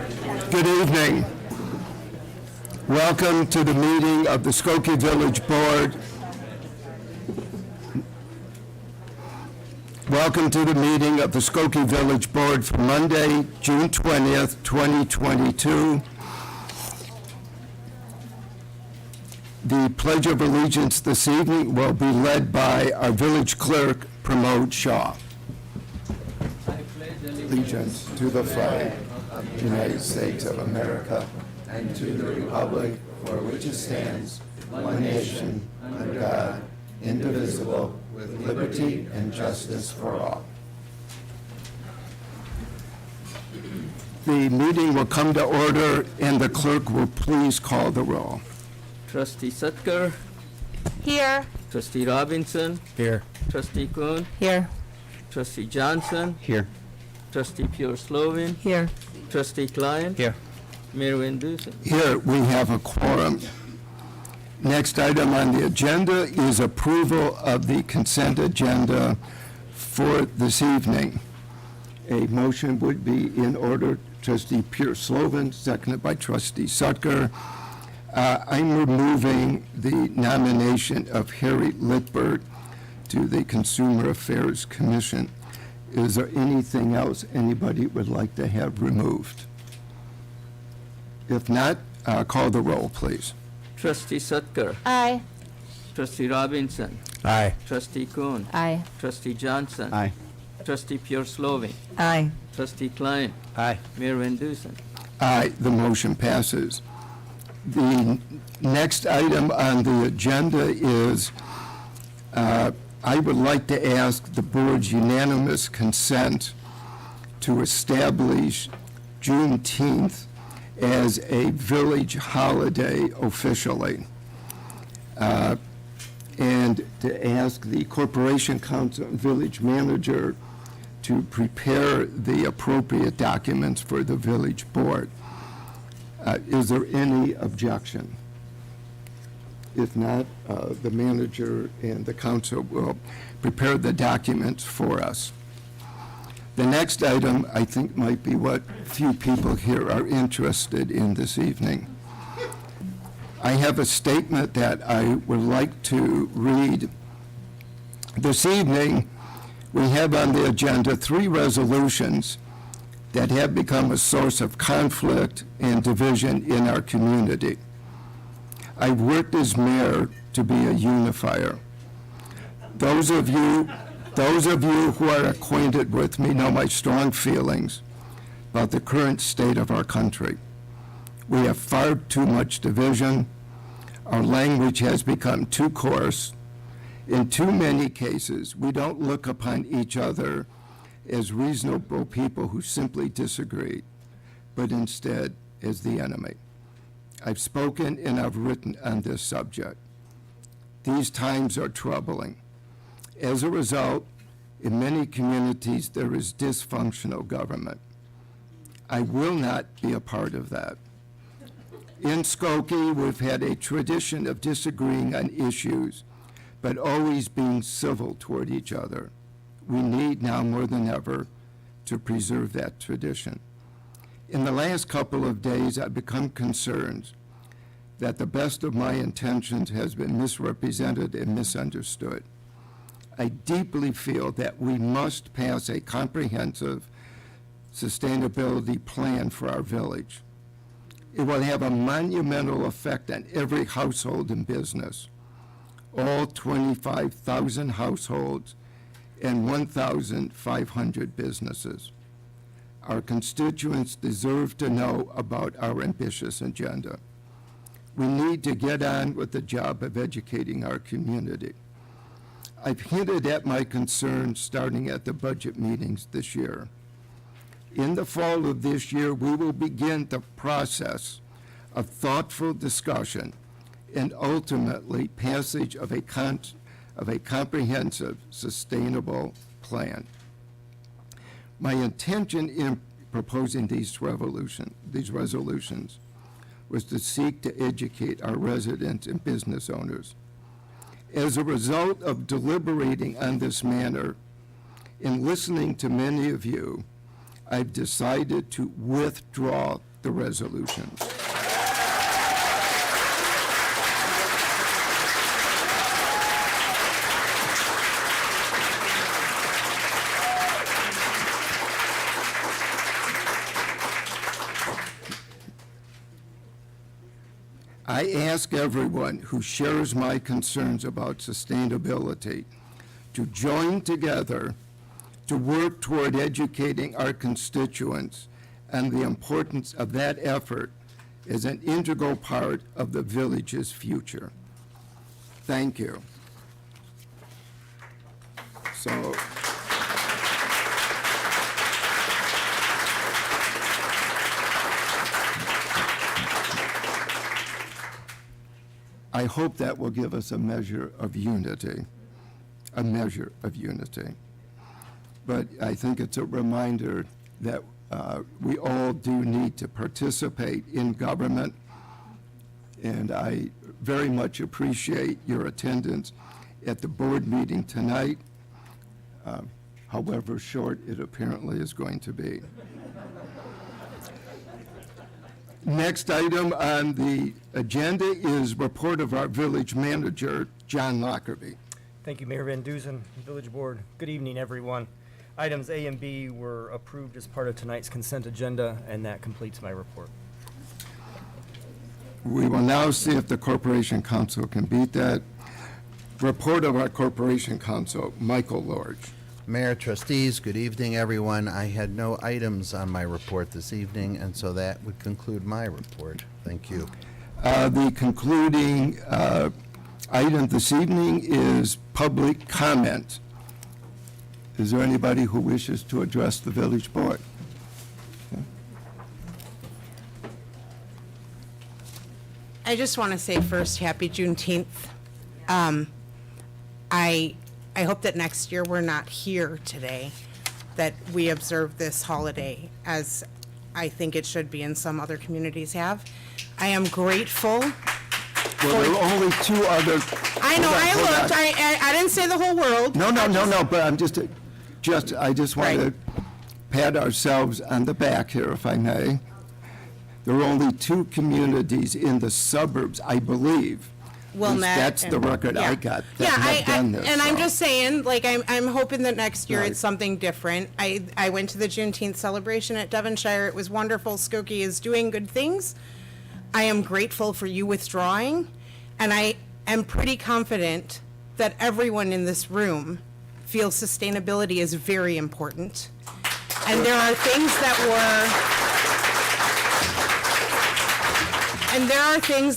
Good evening. Welcome to the meeting of the Skokie Village Board. Welcome to the meeting of the Skokie Village Board for Monday, June 20th, 2022. The Pledge of Allegiance this evening will be led by our village clerk, Pramod Shah. Allegiance to the flag of the United States of America and to the republic for which it stands, one nation, under God, indivisible, with liberty and justice for all. The meeting will come to order, and the clerk will please call the roll. Trustee Sutka. Here. Trustee Robinson. Here. Trustee Kuhn. Here. Trustee Johnson. Here. Trustee Pure Slovin. Here. Trustee Klein. Here. Mayor Van Here we have a quorum. Next item on the agenda is approval of the consent agenda for this evening. A motion would be in order. Trustee Pure Slovin, seconded by Trustee Sutka. I'm removing the nomination of Harry Littberg to the Consumer Affairs Commission. Is there anything else anybody would like to have removed? If not, call the roll, please. Trustee Sutka. Aye. Trustee Robinson. Aye. Trustee Kuhn. Aye. Trustee Johnson. Aye. Trustee Pure Slovin. Aye. Trustee Klein. Aye. Mayor Van Aye, the motion passes. The next item on the agenda is I would like to ask the board's unanimous consent to establish Juneteenth as a village holiday officially, and to ask the Corporation Council and Village Manager to prepare the appropriate documents for the village board. Is there any objection? If not, the manager and the council will prepare the documents for us. The next item, I think, might be what few people here are interested in this evening. I have a statement that I would like to read. This evening, we have on the agenda 3 resolutions that have become a source of conflict and division in our community. I've worked as mayor to be a unifier. Those of you who are acquainted with me know my strong feelings about the current state of our country. We have far too much division. Our language has become too coarse. In too many cases, we don't look upon each other as reasonable people who simply disagree, but instead as the enemy. I've spoken and I've written on this subject. These times are troubling. As a result, in many communities, there is dysfunctional government. I will not be a part of that. In Skokie, we've had a tradition of disagreeing on issues, but always being civil toward each other. We need now more than ever to preserve that tradition. In the last couple of days, I've become concerned that the best of my intentions has been misrepresented and misunderstood. I deeply feel that we must pass a comprehensive sustainability plan for our village. It will have a monumental effect on every household and business, all 25,000 households and 1,500 businesses. Our constituents deserve to know about our ambitious agenda. We need to get on with the job of educating our community. I've hinted at my concerns starting at the budget meetings this year. In the fall of this year, we will begin the process of thoughtful discussion and ultimately passage of a comprehensive, sustainable plan. My intention in proposing these resolutions was to seek to educate our residents and business owners. As a result of deliberating on this matter and listening to many of you, I've decided to withdraw the resolutions. I ask everyone who shares my concerns about sustainability to join together to work toward educating our constituents and the importance of that effort as an integral part of the village's future. Thank you. So, I hope that will give us a measure of unity, a measure of unity. But I think it's a reminder that we all do need to participate in government, and I very much appreciate your attendance at the board meeting tonight, however short it apparently is going to be. Next item on the agenda is report of our village manager, John Lockerbie. Thank you, Mayor Van Duzen, Village Board. Good evening, everyone. Items A and B were approved as part of tonight's consent agenda, and that completes my report. We will now see if the Corporation Council can beat that. Report of our Corporation Council, Michael Lorge. Mayor, trustees, good evening, everyone. I had no items on my report this evening, and so that would conclude my report. Thank you. The concluding item this evening is public comment. Is there anybody who wishes to address the village board? I just want to say first, happy Juneteenth. I hope that next year we're not here today, that we observe this holiday as I think it should be and some other communities have. I am grateful. Well, there are only two other. I know, Hold on. I didn't say the whole world. No, but I'm I just want to Right. pat ourselves on the back here, if I may. There are only two communities in the suburbs, I believe. Wilmette That's the and- record I yeah. got Yeah, that have done this. and I'm so. just saying, like, I'm hoping that next year Right. it's something different. I went to the Juneteenth celebration at Devonshire. It was wonderful. Skokie is doing good things. I am grateful for you withdrawing, and I am pretty confident that everyone in this room feels sustainability is very important. And there are things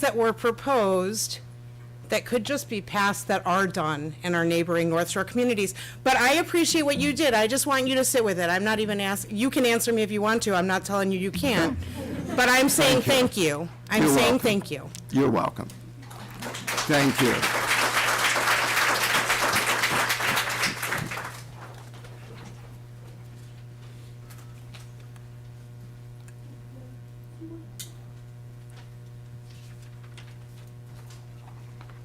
that were proposed that could just be passed that are done in our neighboring North Shore communities. But I appreciate what you did. I just want you to sit with it. I'm not even asking, you can answer me if you want to. I'm not telling you you can't. But I'm saying thank you. I'm You're saying welcome. thank you. You're welcome. Thank you.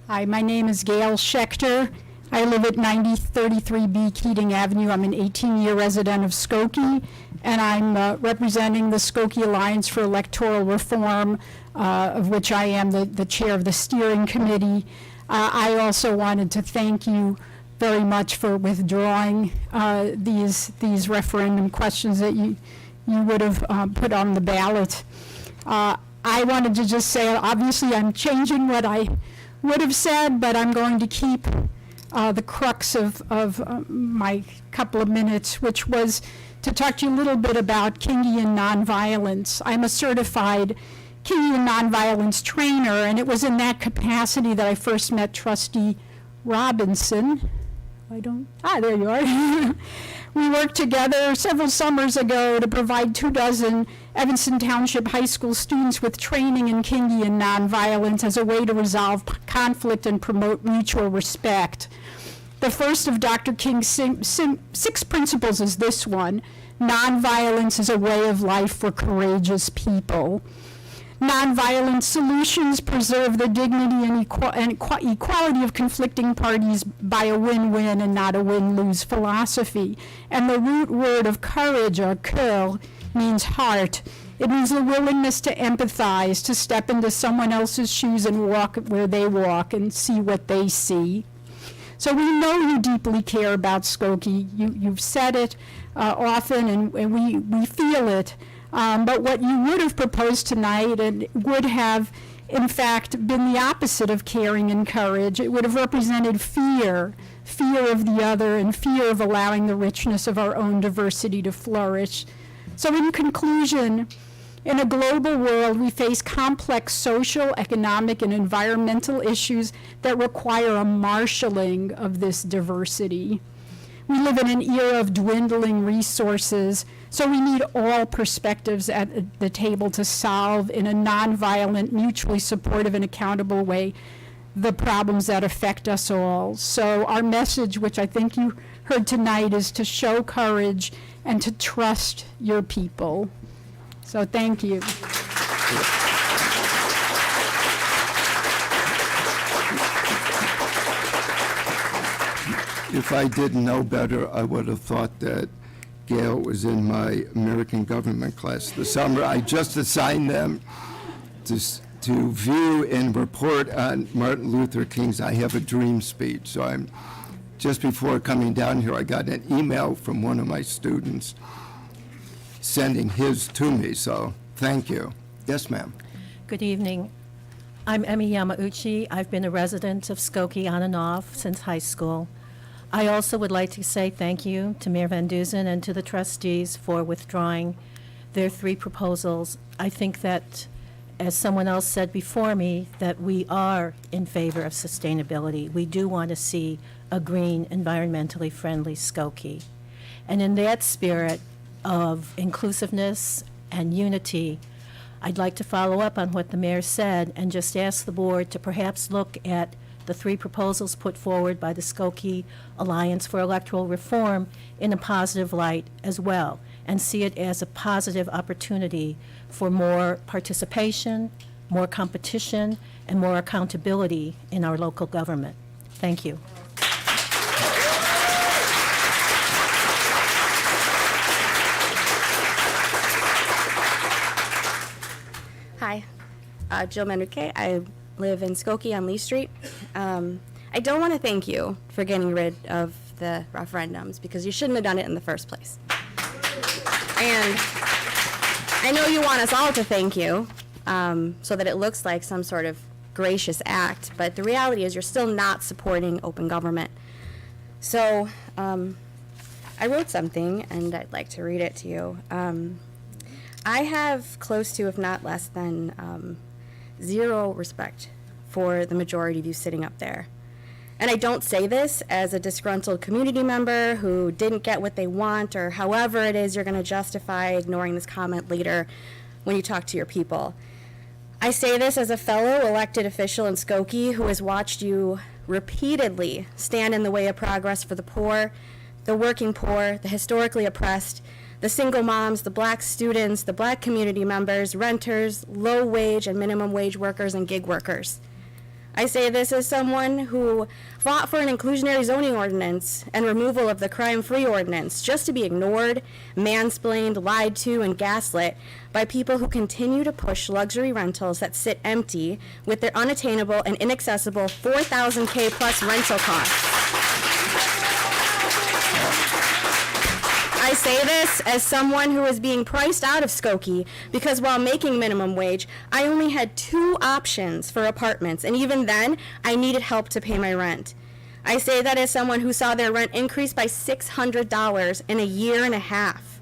Hi, my name is Gail Schechter. I live at 9033B Keating Avenue. I'm an 18-year resident of Skokie, and I'm representing the Skokie Alliance for Electoral Reform, of which I am the chair of the steering committee. I also wanted to thank you very much for withdrawing these referendum questions that you would have put on the ballot. I wanted to just say, obviously, I'm changing what I would have said, but I'm going to keep the crux of my couple of minutes, which was to talk to you a little bit about Kingian nonviolence. I'm a certified Kingian nonviolence trainer, and it was in that capacity that I first met Trustee Robinson. There you are. We worked together several summers ago to provide 24 Evanston Township High School students with training in Kingian nonviolence as a way to resolve conflict and promote mutual respect. The first of Dr. King's 6 principles is this one: nonviolence is a way of life for courageous people. Nonviolent solutions preserve the dignity and equality of conflicting parties by a win-win and not a win-lose philosophy. And the root word of courage, or cœur, means heart. It means the willingness to empathize, to step into someone else's shoes and walk where they walk and see what they see. So we know you deeply care about Skokie. You've said it often, and we feel it. But what you would have proposed tonight and would have, in fact, been the opposite of caring and courage. It would have represented fear of the other and fear of allowing the richness of our own diversity to flourish. So in conclusion, in a global world, we face complex social, economic, and environmental issues that require a marshaling of this diversity. We live in an era of dwindling resources, so we need all perspectives at the table to solve in a nonviolent, mutually supportive, and accountable way the problems that affect us all. So our message, which I think you heard tonight, is to show courage and to trust your people. So thank you. If I didn't know better, I would have thought that Gail was in my American government class this summer. I just assigned them to view and report on Martin Luther King's I Have a Dream speech. So just before coming down here, I got an email from one of my students sending his to me, so thank you. Yes, ma'am. Good evening. I'm Emmy Yamauchi. I've been a resident of Skokie on and off since high school. I also would like to say thank you to Mayor Van Duzen and to the trustees for withdrawing their 3 proposals. I think that, as someone else said before me, that we are in favor of sustainability. We do want to see a green, environmentally friendly Skokie. And in that spirit of inclusiveness and unity, I'd like to follow up on what the mayor said and just ask the board to perhaps look at the 3 proposals put forward by the Skokie Alliance for Electoral Reform in a positive light as well, and see it as a positive opportunity for more participation, more competition, and more accountability in our local government. Thank you. Hi, Jill Menrique. I live in Skokie on Lee Street. I don't want to thank you for getting rid of the referendums because you shouldn't have done it in the first place. And I know you want us all to thank you so that it looks like some sort of gracious act, but the reality is you're still not supporting open government. So I wrote something, and I'd like to read it to you. I have close to, if not less than, 0 respect for the majority of you sitting up there. And I don't say this as a disgruntled community member who didn't get what they want, or however it is you're going to justify ignoring this comment later when you talk to your people. I say this as a fellow elected official in Skokie who has watched you repeatedly stand in the way of progress for the poor, the working poor, the historically oppressed, the single moms, the black students, the black community members, renters, low wage and minimum wage workers, and gig workers. I say this as someone who fought for an inclusionary zoning ordinance and removal of the crime-free ordinance just to be ignored, mansplained, lied to, and gaslit by people who continue to push luxury rentals that sit empty with their unattainable and inaccessible $4,000K plus rental costs. I say this as someone who is being priced out of Skokie because while making minimum wage, I only had 2 options for apartments, and even then, I needed help to pay my rent. I say that as someone who saw their rent increase by $600 in a year and a half.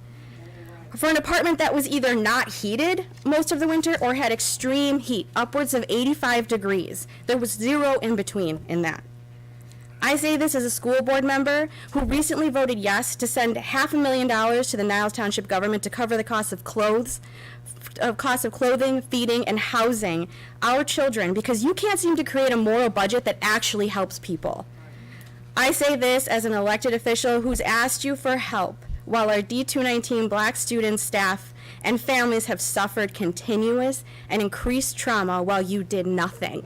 For an apartment that was either not heated most of the winter or had extreme heat, upwards of 85 degrees. There was 0 in between in that. I say this as a school board member who recently voted yes to send $500,000 to the Niles Township government to cover the cost of clothing, feeding, and housing our children because you can't seem to create a moral budget that actually helps people. I say this as an elected official who's asked you for help while our D219 black students, staff, and families have suffered continuous and increased trauma while you did nothing.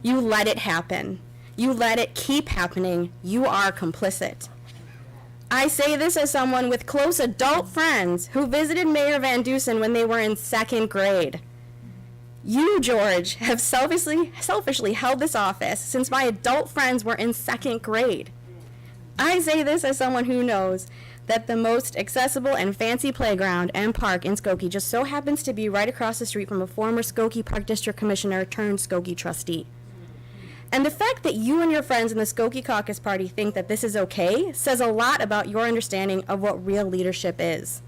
You let it happen. You let it keep happening. You are complicit. I say this as someone with close adult friends who visited Mayor Van Dusen when they were in 2nd grade. You, George, have selfishly held this office since my adult friends were in 2nd grade. I say this as someone who knows that the most accessible and fancy playground and park in Skokie just so happens to be right across the street from a former Skokie Park District Commissioner turned Skokie trustee. And the fact that you and your friends in the Skokie Caucus Party think that this is okay says a lot about your understanding of what real leadership is.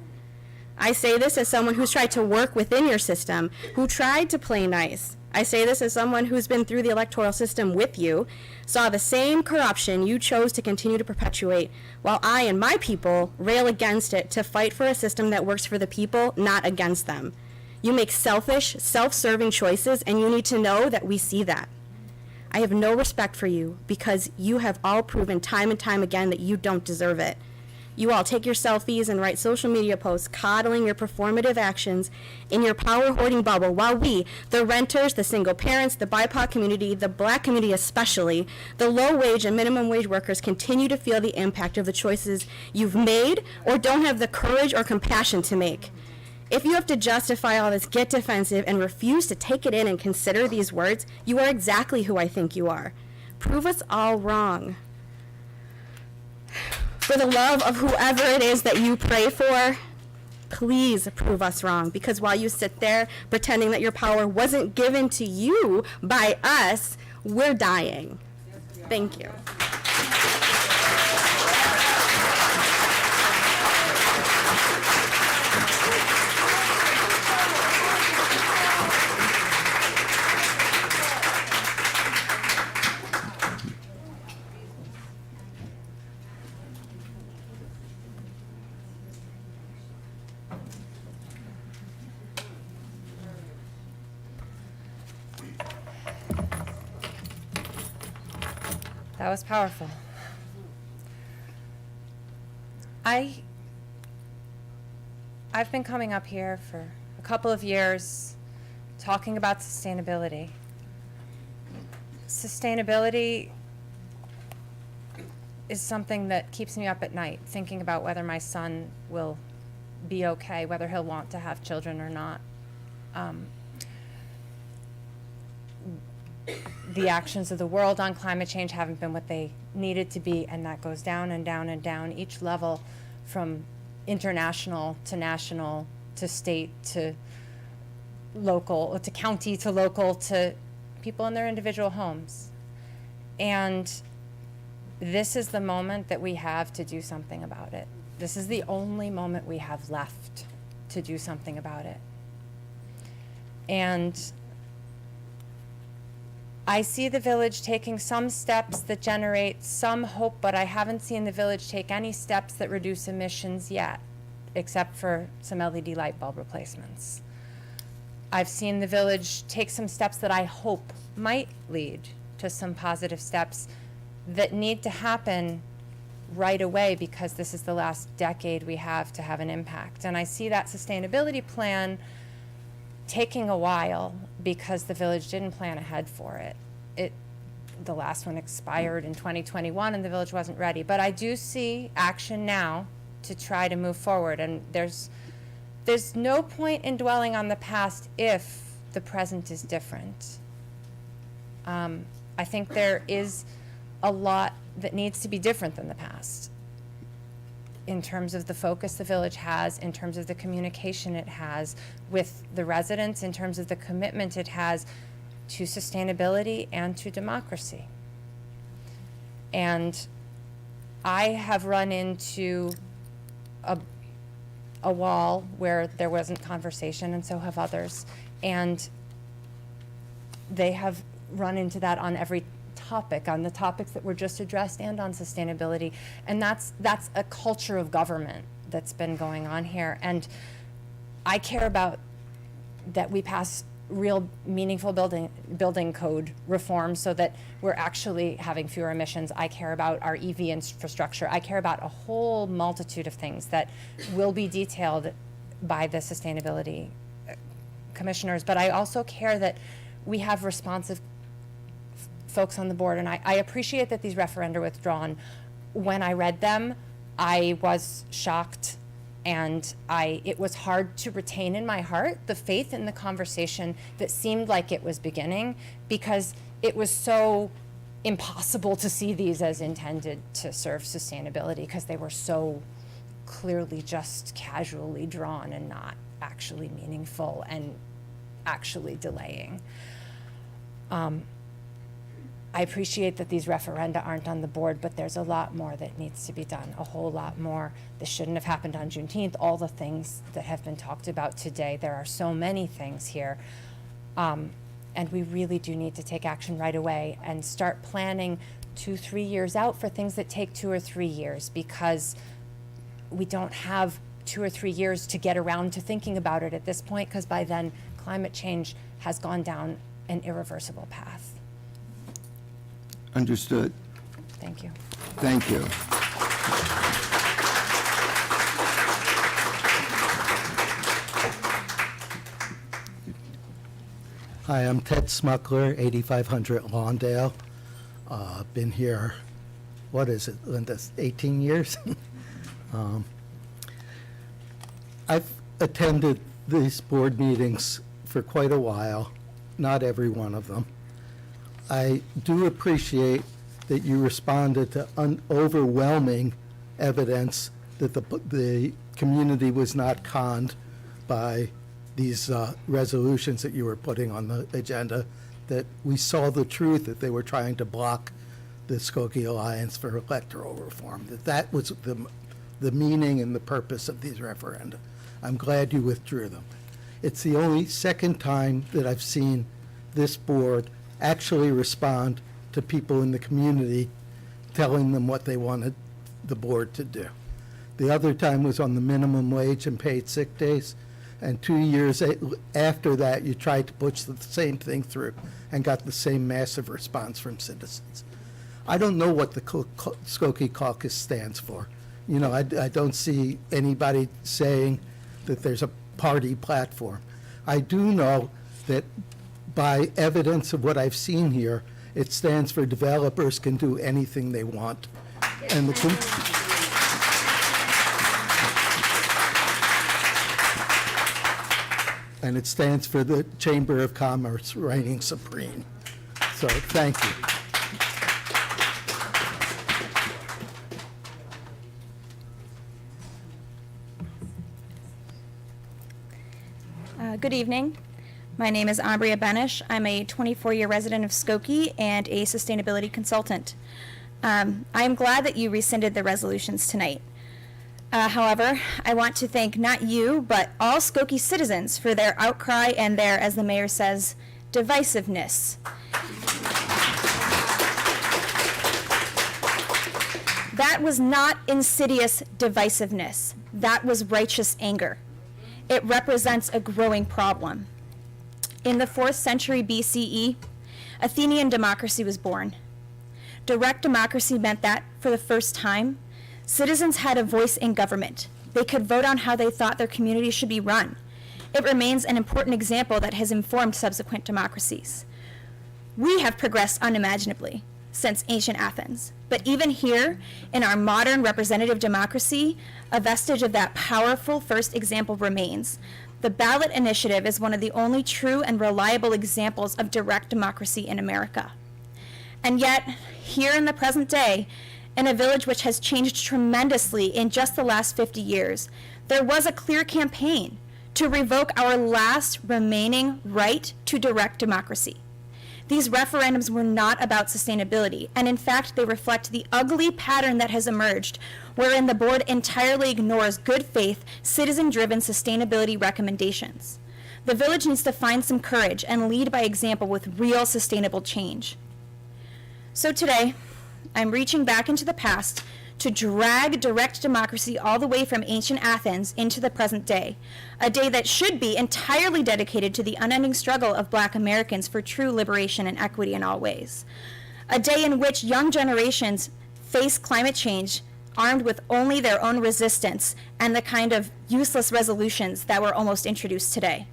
I say this as someone who's tried to work within your system, who tried to play nice. I say this as someone who's been through the electoral system with you, saw the same corruption you chose to continue to perpetuate, while I and my people rail against it to fight for a system that works for the people, not against them. You make selfish, self-serving choices, and you need to know that we see that. I have no respect for you because you have all proven time and time again that you don't deserve it. You all take your selfies and write social media posts coddling your performative actions in your power-hoarding bubble while we, the renters, the single parents, the BIPOC community, the Black community especially, the low-wage and minimum wage workers continue to feel the impact of the choices you've made or don't have the courage or compassion to make. If you have to justify all this, get defensive, and refuse to take it in and consider these words, you are exactly who I think you are. Prove us all wrong. For the love of whoever it is that you pray for, please prove us wrong, because while you sit there pretending that your power wasn't given to you by us, we're dying. Thank you. That was powerful. I've been coming up here for a couple of years talking about sustainability. Sustainability is something that keeps me up at night, thinking about whether my son will be okay, whether he'll want to have children or not. The actions of the world on climate change haven't been what they needed to be, and that goes down and down and down each level, from international to national to state to local to county to local to people in their individual homes. And this is the moment that we have to do something about it. This is the only moment we have left to do something about it. And I see the village taking some steps that generate some hope, but I haven't seen the village take any steps that reduce emissions yet, except for some LED light bulb replacements. I've seen the village take some steps that I hope might lead to some positive steps that need to happen right away, because this is the last decade we have to have an impact. And I see that sustainability plan taking a while because the village didn't plan ahead for it. The last one expired in 2021 and the village wasn't ready. But I do see action now to try to move forward. And there's no point in dwelling on the past if the present is different. I think there is a lot that needs to be different than the past in terms of the focus the village has, in terms of the communication it has with the residents, in terms of the commitment it has to sustainability and to democracy. And I have run into a wall where there wasn't conversation, and so have others. And they have run into that on every topic, on the topics that were just addressed and on sustainability. And that's a culture of government that's been going on here. And I care about that we pass real meaningful building code reforms so that we're actually having fewer emissions. I care about our EV infrastructure. I care about a whole multitude of things that will be detailed by the sustainability commissioners. But I also care that we have responsive folks on the board, and I appreciate that these referenda were withdrawn. When I read them, I was shocked, and it was hard to retain in my heart the faith in the conversation that seemed like it was beginning, because it was so impossible to see these as intended to serve sustainability, because they were so clearly just casually drawn and not actually meaningful and actually delaying. I appreciate that these referenda aren't on the board, but there's a lot more that needs to be done, a whole lot more. This shouldn't have happened on Juneteenth. All the things that have been talked about today, there are so many things here. And we really do need to take action right away and start planning 2-3 years out for things that take 2 or 3 years, because we don't have 2 or 3 years to get around to thinking about it at this point, because by then climate change has gone down an irreversible path. Understood. Thank you. Thank you. Hi, I'm Ted Smuckler, 8500 Lawndale. Been here, what is it, Linda, 18 years? I've attended these board meetings for quite a while, not every one of them. I do appreciate that you responded to overwhelming evidence that the community was not conned by these resolutions that you were putting on the agenda, that we saw the truth, that they were trying to block the Skokie Alliance for Electoral Reform, that was the meaning and the purpose of these referenda. I'm glad you withdrew them. It's the only second time that I've seen this board actually respond to people in the community telling them what they wanted the board to do. The other time was on the minimum wage and paid sick days, and 2 years after that, you tried to push the same thing through and got the same massive response from citizens. I don't know what the Skokie Caucus stands for. You know, I don't see anybody saying that there's a party platform. I do know that by evidence of what I've seen here, it stands for developers can do anything they want. And and it stands for the Chamber of Commerce reigning supreme. So thank you. Good evening. My name is Ambria Benish. I'm a 24-year resident of Skokie and a sustainability consultant. I am glad that you rescinded the resolutions tonight. However, I want to thank not you, but all Skokie citizens for their outcry and their, as the mayor says, divisiveness. That was not insidious divisiveness. That was righteous anger. It represents a growing problem. In the 4th century BCE, Athenian democracy was born. Direct democracy meant that, for the first time, citizens had a voice in government. They could vote on how they thought their community should be run. It remains an important example that has informed subsequent democracies. We have progressed unimaginably since ancient Athens, but even here, in our modern representative democracy, a vestige of that powerful first example remains. The ballot initiative is one of the only true and reliable examples of direct democracy in America. And yet, here in the present day, in a village which has changed tremendously in just the last 50 years, there was a clear campaign to revoke our last remaining right to direct democracy. These referendums were not about sustainability, and in fact, they reflect the ugly pattern that has emerged, wherein the board entirely ignores good faith, citizen-driven sustainability recommendations. The village needs to find some courage and lead by example with real sustainable change. So today, I'm reaching back into the past to drag direct democracy all the way from ancient Athens into the present day, a day that should be entirely dedicated to the unending struggle of Black Americans for true liberation and equity in all ways, a day in which young generations face climate change armed with only their own resistance and the kind of useless resolutions that were almost introduced today.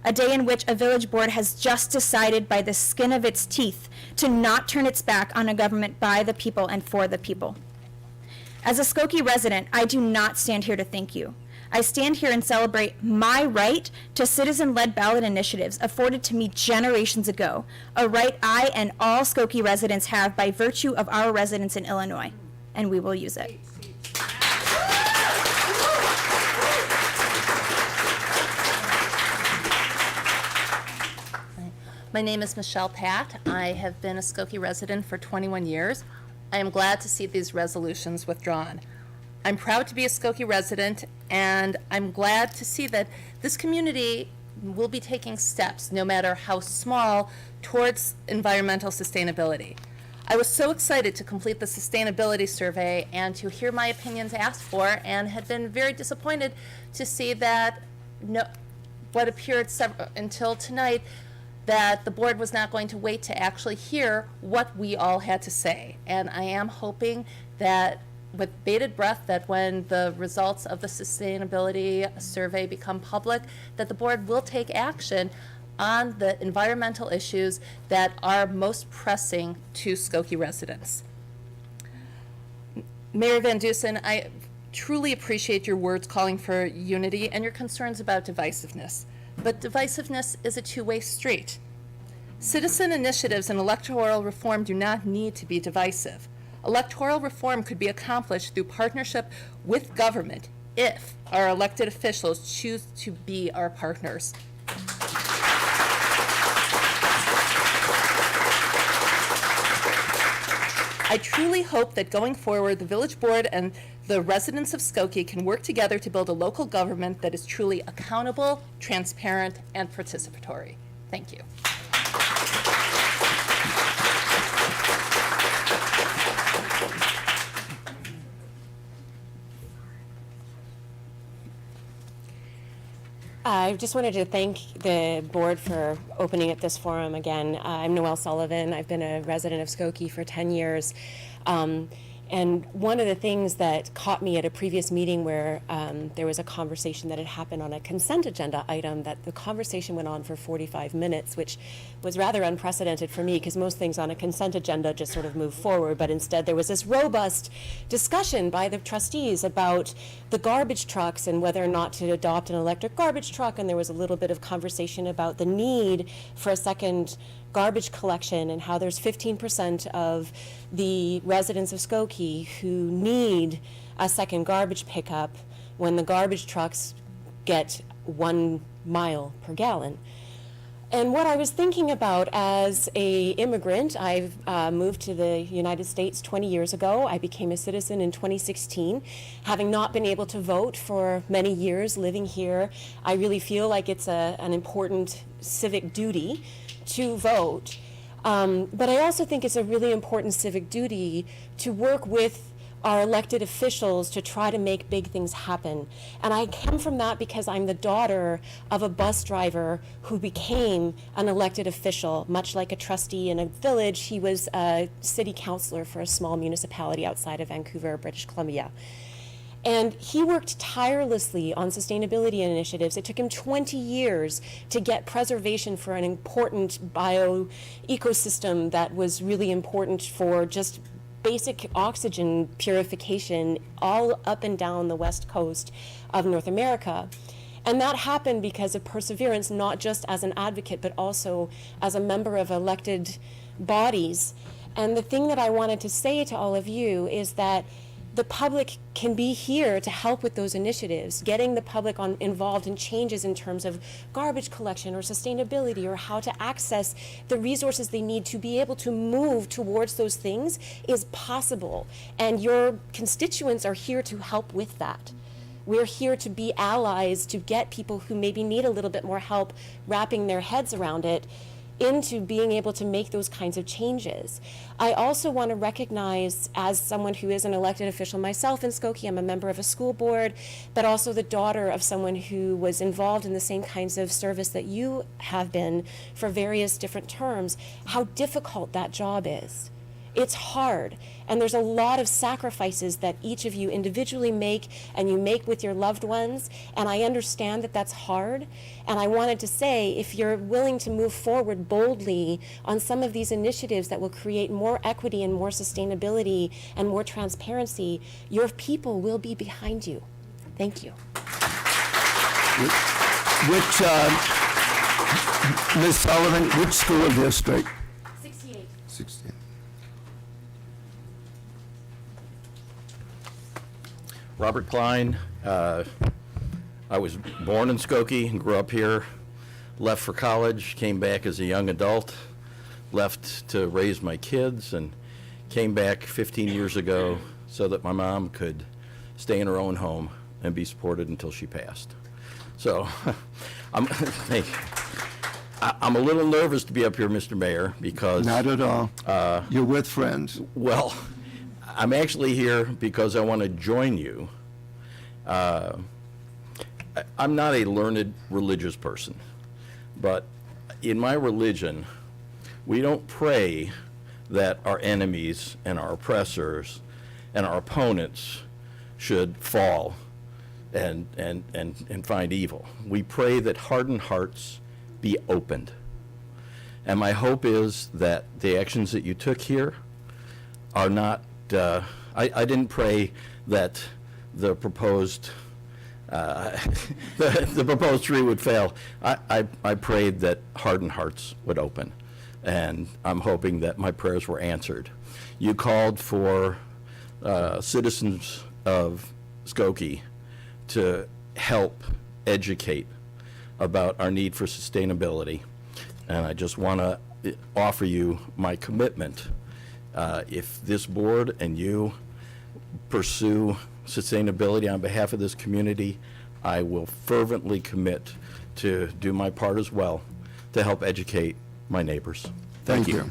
A day in which a village board has just decided by the skin of its teeth to not turn its back on a government by the people and for the people. As a Skokie resident, I do not stand here to thank you. I stand here and celebrate my right to citizen-led ballot initiatives afforded to me generations ago, a right I and all Skokie residents have by virtue of our residence in Illinois, and we will use it. My name is Michelle Pat. I have been a Skokie resident for 21 years. I am glad to see these resolutions withdrawn. I'm proud to be a Skokie resident, and I'm glad to see that this community will be taking steps, no matter how small, towards environmental sustainability. I was so excited to complete the sustainability survey and to hear my opinions asked for, and had been very disappointed to see that what appeared until tonight, that the board was not going to wait to actually hear what we all had to say. And I am hoping that, with bated breath, that when the results of the sustainability survey become public, that the board will take action on the environmental issues that are most pressing to Skokie residents. Mayor Van Dusen, I truly appreciate your words calling for unity and your concerns about divisiveness. But divisiveness is a two-way street. Citizen initiatives and electoral reform do not need to be divisive. Electoral reform could be accomplished through partnership with government if our elected officials choose to be our partners. I truly hope that going forward, the village board and the residents of Skokie can work together to build a local government that is truly accountable, transparent, and participatory. Thank you. I just wanted to thank the board for opening at this forum again. I'm Noelle Sullivan. I've been a resident of Skokie for 10 years. And one of the things that caught me at a previous meeting where there was a conversation that had happened on a consent agenda item, that the conversation went on for 45 minutes, which was rather unprecedented for me because most things on a consent agenda just sort of move forward. But instead there was this robust discussion by the trustees about the garbage trucks and whether or not to adopt an electric garbage truck. And there was a little bit of conversation about the need for a second garbage collection and how there's 15% of the residents of Skokie who need a second garbage pickup when the garbage trucks get 1 mile per gallon. And what I was thinking about as an immigrant, I've moved to the United States 20 years ago. I became a citizen in 2016. Having not been able to vote for many years living here, I really feel like it's an important civic duty to vote. But I also think it's a really important civic duty to work with our elected officials to try to make big things happen. And I come from that because I'm the daughter of a bus driver who became an elected official, much like a trustee in a village. He was a city councilor for a small municipality outside of Vancouver, British Columbia. And he worked tirelessly on sustainability initiatives. It took him 20 years to get preservation for an important bio-ecosystem that was really important for just basic oxygen purification all up and down the west coast of North America. And that happened because of perseverance, not just as an advocate, but also as a member of elected bodies. And the thing that I wanted to say to all of you is that the public can be here to help with those initiatives, getting the public involved in changes in terms of garbage collection or sustainability or how to access the resources they need to be able to move towards those things is possible. And your constituents are here to help with that. We're here to be allies, to get people who maybe need a little bit more help wrapping their heads around it into being able to make those kinds of changes. I also want to recognize, as someone who is an elected official myself in Skokie, I'm a member of a school board, but also the daughter of someone who was involved in the same kinds of service that you have been for various different terms, how difficult that job is. It's hard, and there's a lot of sacrifices that each of you individually make and you make with your loved ones, and I understand that that's hard. And I wanted to say, if you're willing to move forward boldly on some of these initiatives that will create more equity and more sustainability and more transparency, your people will be behind you. Thank you. Which, Ms. Sullivan, which school district? 68. 16. Robert Klein. I was born in Skokie and grew up here, left for college, came back as a young adult, left to raise my kids, and came back 15 years ago so that my mom could stay in her own home and be supported until she passed. So I'm a little nervous to be up here, Mr. Mayor, because... Not at all. You're with friends. Well, I'm actually here because I want to join you. I'm not a learned religious person, but in my religion, we don't pray that our enemies and our oppressors and our opponents should fall and find evil. We pray that hardened hearts be opened. And my hope is that the actions that you took here are not, I didn't pray that the proposed the proposed tree would fail. I prayed that hardened hearts would open, and I'm hoping that my prayers were answered. You called for citizens of Skokie to help educate about our need for sustainability, and I just want to offer you my commitment. If this board and you pursue sustainability on behalf of this community, I will fervently commit to do my part as well to help educate my neighbors. Thank you.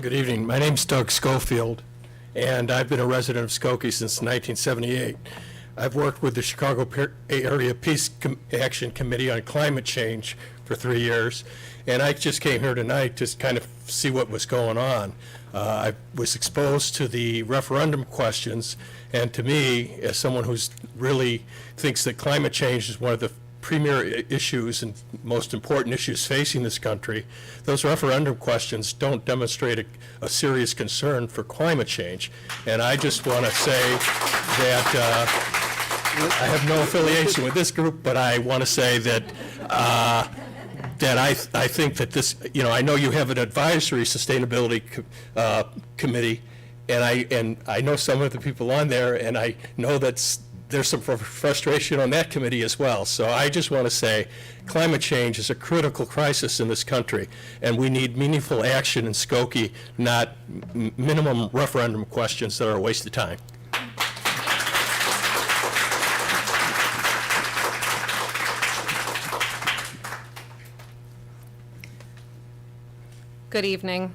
Good evening. My name's Doug Schofield, and I've been a resident of Skokie since 1978. I've worked with the Chicago Area Peace Action Committee on climate change for 3 years, and I just came here tonight to kind of see what was going on. I was exposed to the referendum questions, and to me, as someone who's really thinks that climate change is one of the premier issues and most important issues facing this country, those referendum questions don't demonstrate a serious concern for climate change. And I just want to say that I have no affiliation with this group, but I want to say that I think that this, I know you have an advisory sustainability committee, and I know some of the people on there, and I know that there's some frustration on that committee as well. So I just want to say climate change is a critical crisis in this country, and we need meaningful action in Skokie, not minimum referendum questions that are a waste of time. Good evening.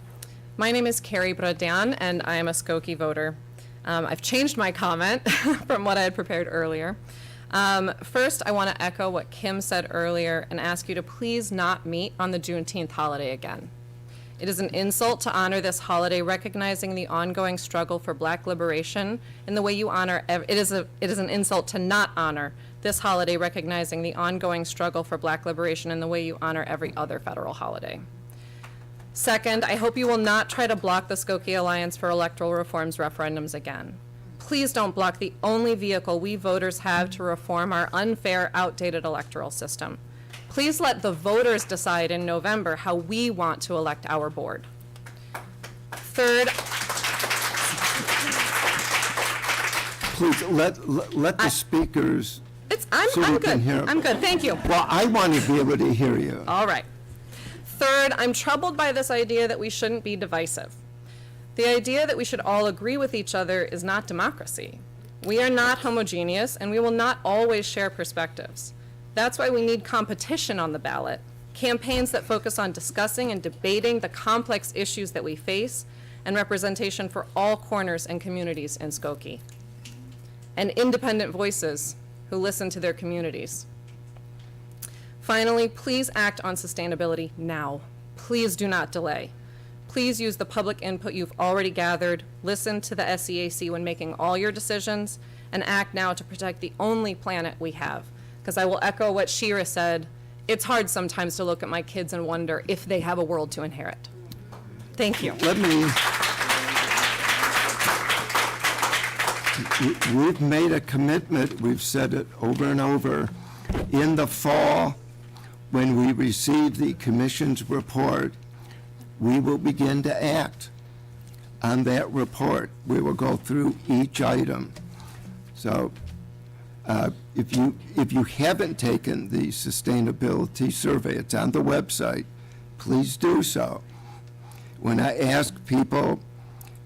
My name is Carrie Bradian, and I am a Skokie voter. I've changed my comment from what I had prepared earlier. First, I want to echo what Kim said earlier and ask you to please not meet on the Juneteenth holiday again. It is an insult to honor this holiday, recognizing the ongoing struggle for Black liberation in the way you honor. It is an insult to not honor this holiday, recognizing the ongoing struggle for Black liberation in the way you honor every other federal holiday. Second, I hope you will not try to block the Skokie Alliance for Electoral Reform's referendums again. Please don't block the only vehicle we voters have to reform our unfair, outdated electoral system. Please let the voters decide in November how we want to elect our board. Third, Please, let the speakers, I'm so we can good. hear. I'm good, thank you. Well, I want to be able to hear you. All right. Third, I'm troubled by this idea that we shouldn't be divisive. The idea that we should all agree with each other is not democracy. We are not homogeneous, and we will not always share perspectives. That's why we need competition on the ballot, campaigns that focus on discussing and debating the complex issues that we face, and representation for all corners and communities in Skokie, and independent voices who listen to their communities. Finally, please act on sustainability now. Please do not delay. Please use the public input you've already gathered, listen to the SEAC when making all your decisions, and act now to protect the only planet we have. Because I will echo what Shira said, it's hard sometimes to look at my kids and wonder if they have a world to inherit. Thank you. We've made a commitment, we've said it over and over, in the fall, when we receive the commission's report, we will begin to act on that report. We will go through each item. So if you haven't taken the sustainability survey, it's on the website, please do so. When I ask people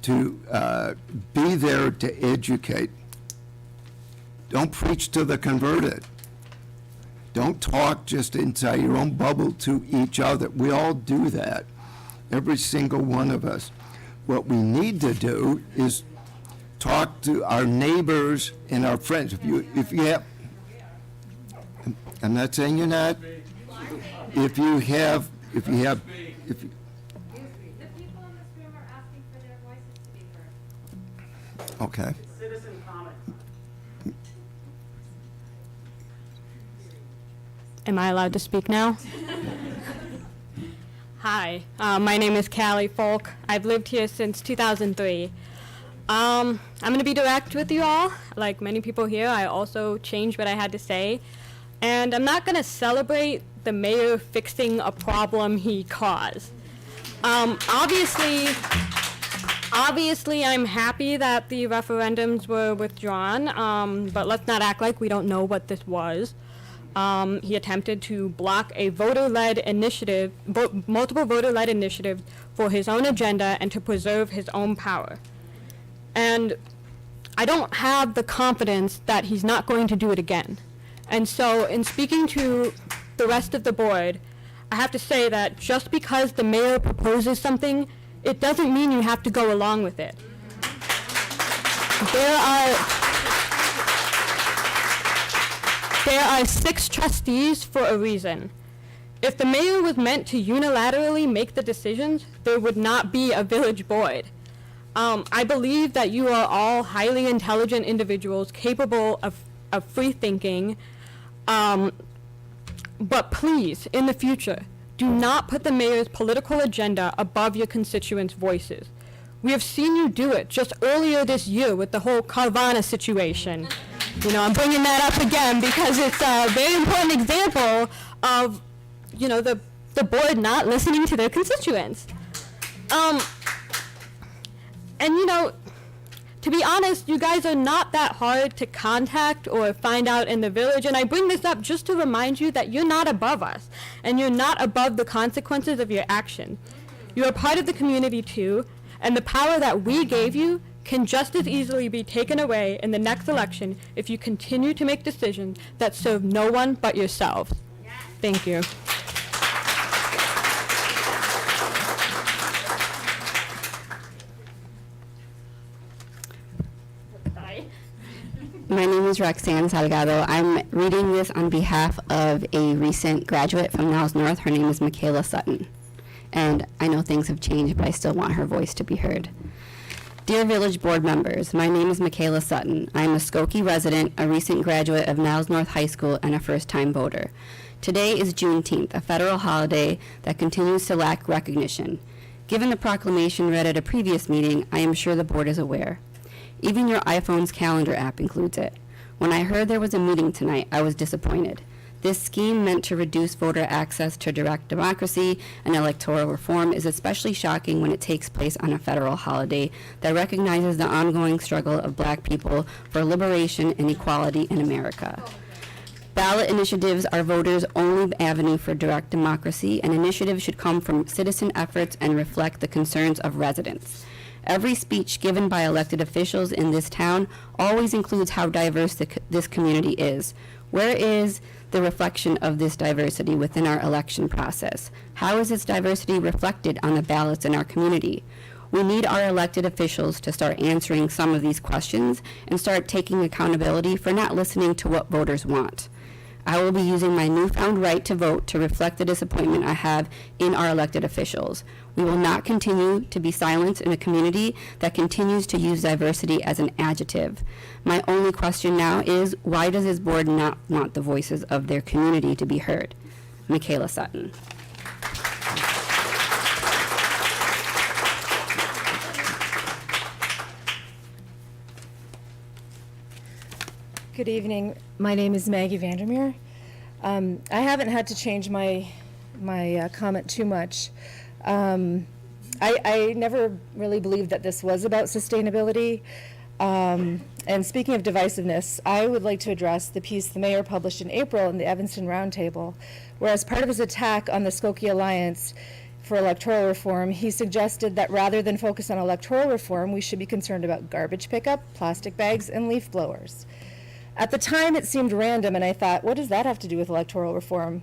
to be there to educate, don't preach to the converted. Don't talk just inside your own bubble to each other. We all do that, every single one of us. What we need to do is talk to our neighbors and our friends. If you have, I'm not saying you're not. If you have, The people in this room are asking for their voices to be heard. okay. Citizen comments. Am I allowed to speak now? Hi, my name is Callie Folk. I've lived here since 2003. I'm going to be direct with you all. Like many people here, I also changed what I had to say. And I'm not going to celebrate the mayor fixing a problem he caused. Obviously, I'm happy that the referendums were withdrawn, but let's not act like we don't know what this was. He attempted to block a voter-led initiative, multiple voter-led initiatives for his own agenda and to preserve his own power. And I don't have the confidence that he's not going to do it again. And so in speaking to the rest of the board, I have to say that just because the mayor proposes something, it doesn't mean you have to go along with it. There are 6 trustees for a reason. If the mayor was meant to unilaterally make the decisions, there would not be a village board. I believe that you are all highly intelligent individuals capable of free thinking, but please, in the future, do not put the mayor's political agenda above your constituents' voices. We have seen you do it just earlier this year with the whole Carvana situation. You know, I'm bringing that up again because it's a very important example of, you know, the board not listening to their constituents. And, you know, to be honest, you guys are not that hard to contact or find out in the village. And I bring this up just to remind you that you're not above us and you're not above the consequences of your action. You are part of the community too, and the power that we gave you can just as easily be taken away in the next election if you continue to make decisions that serve no one but yourselves. Thank you. My name is Roxanne Salgado. I'm reading this on behalf of a recent graduate from Niles North. Her name is Michaela Sutton. And I know things have changed, but I still want her voice to be heard. Dear Village Board members, my name is Michaela Sutton. I'm a Skokie resident, a recent graduate of Niles North High School, and a first-time voter. Today is Juneteenth, a federal holiday that continues to lack recognition. Given the proclamation read at a previous meeting, I am sure the board is aware. Even your iPhone's calendar app includes it. When I heard there was a meeting tonight, I was disappointed. This scheme meant to reduce voter access to direct democracy and electoral reform is especially shocking when it takes place on a federal holiday that recognizes the ongoing struggle of Black people for liberation and equality in America. Ballot initiatives are voters' only avenue for direct democracy, and initiatives should come from citizen efforts and reflect the concerns of residents. Every speech given by elected officials in this town always includes how diverse this community is. Where is the reflection of this diversity within our election process? How is this diversity reflected on the ballots in our community? We need our elected officials to start answering some of these questions and start taking accountability for not listening to what voters want. I will be using my newfound right to vote to reflect the disappointment I have in our elected officials. We will not continue to be silenced in a community that continues to use diversity as an adjective. My only question now is, why does this board not want the voices of their community to be heard? Michaela Sutton. Good evening. My name is Maggie Vandermeer. I haven't had to change my comment too much. I never really believed that this was about sustainability. And speaking of divisiveness, I would like to address the piece the mayor published in April in the Evanston Roundtable, where as part of his attack on the Skokie Alliance for electoral reform, he suggested that rather than focus on electoral reform, we should be concerned about garbage pickup, plastic bags, and leaf blowers. At the time, it seemed random, and I thought, what does that have to do with electoral reform?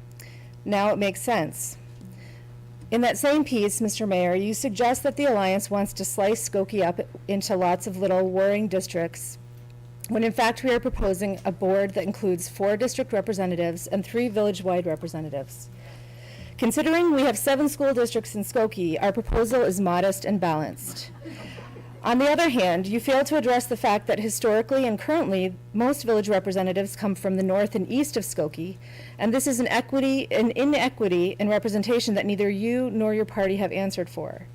Now it makes sense. In that same piece, Mr. Mayor, you suggest that the Alliance wants to slice Skokie up into lots of little warring districts, when in fact we are proposing a board that includes 4 district representatives and 3 village-wide representatives. Considering we have 7 school districts in Skokie, our proposal is modest and balanced. On the other hand, you fail to address the fact that historically and currently, most village representatives come from the north and east of Skokie, and this is an inequity in representation that neither you nor your party have answered for.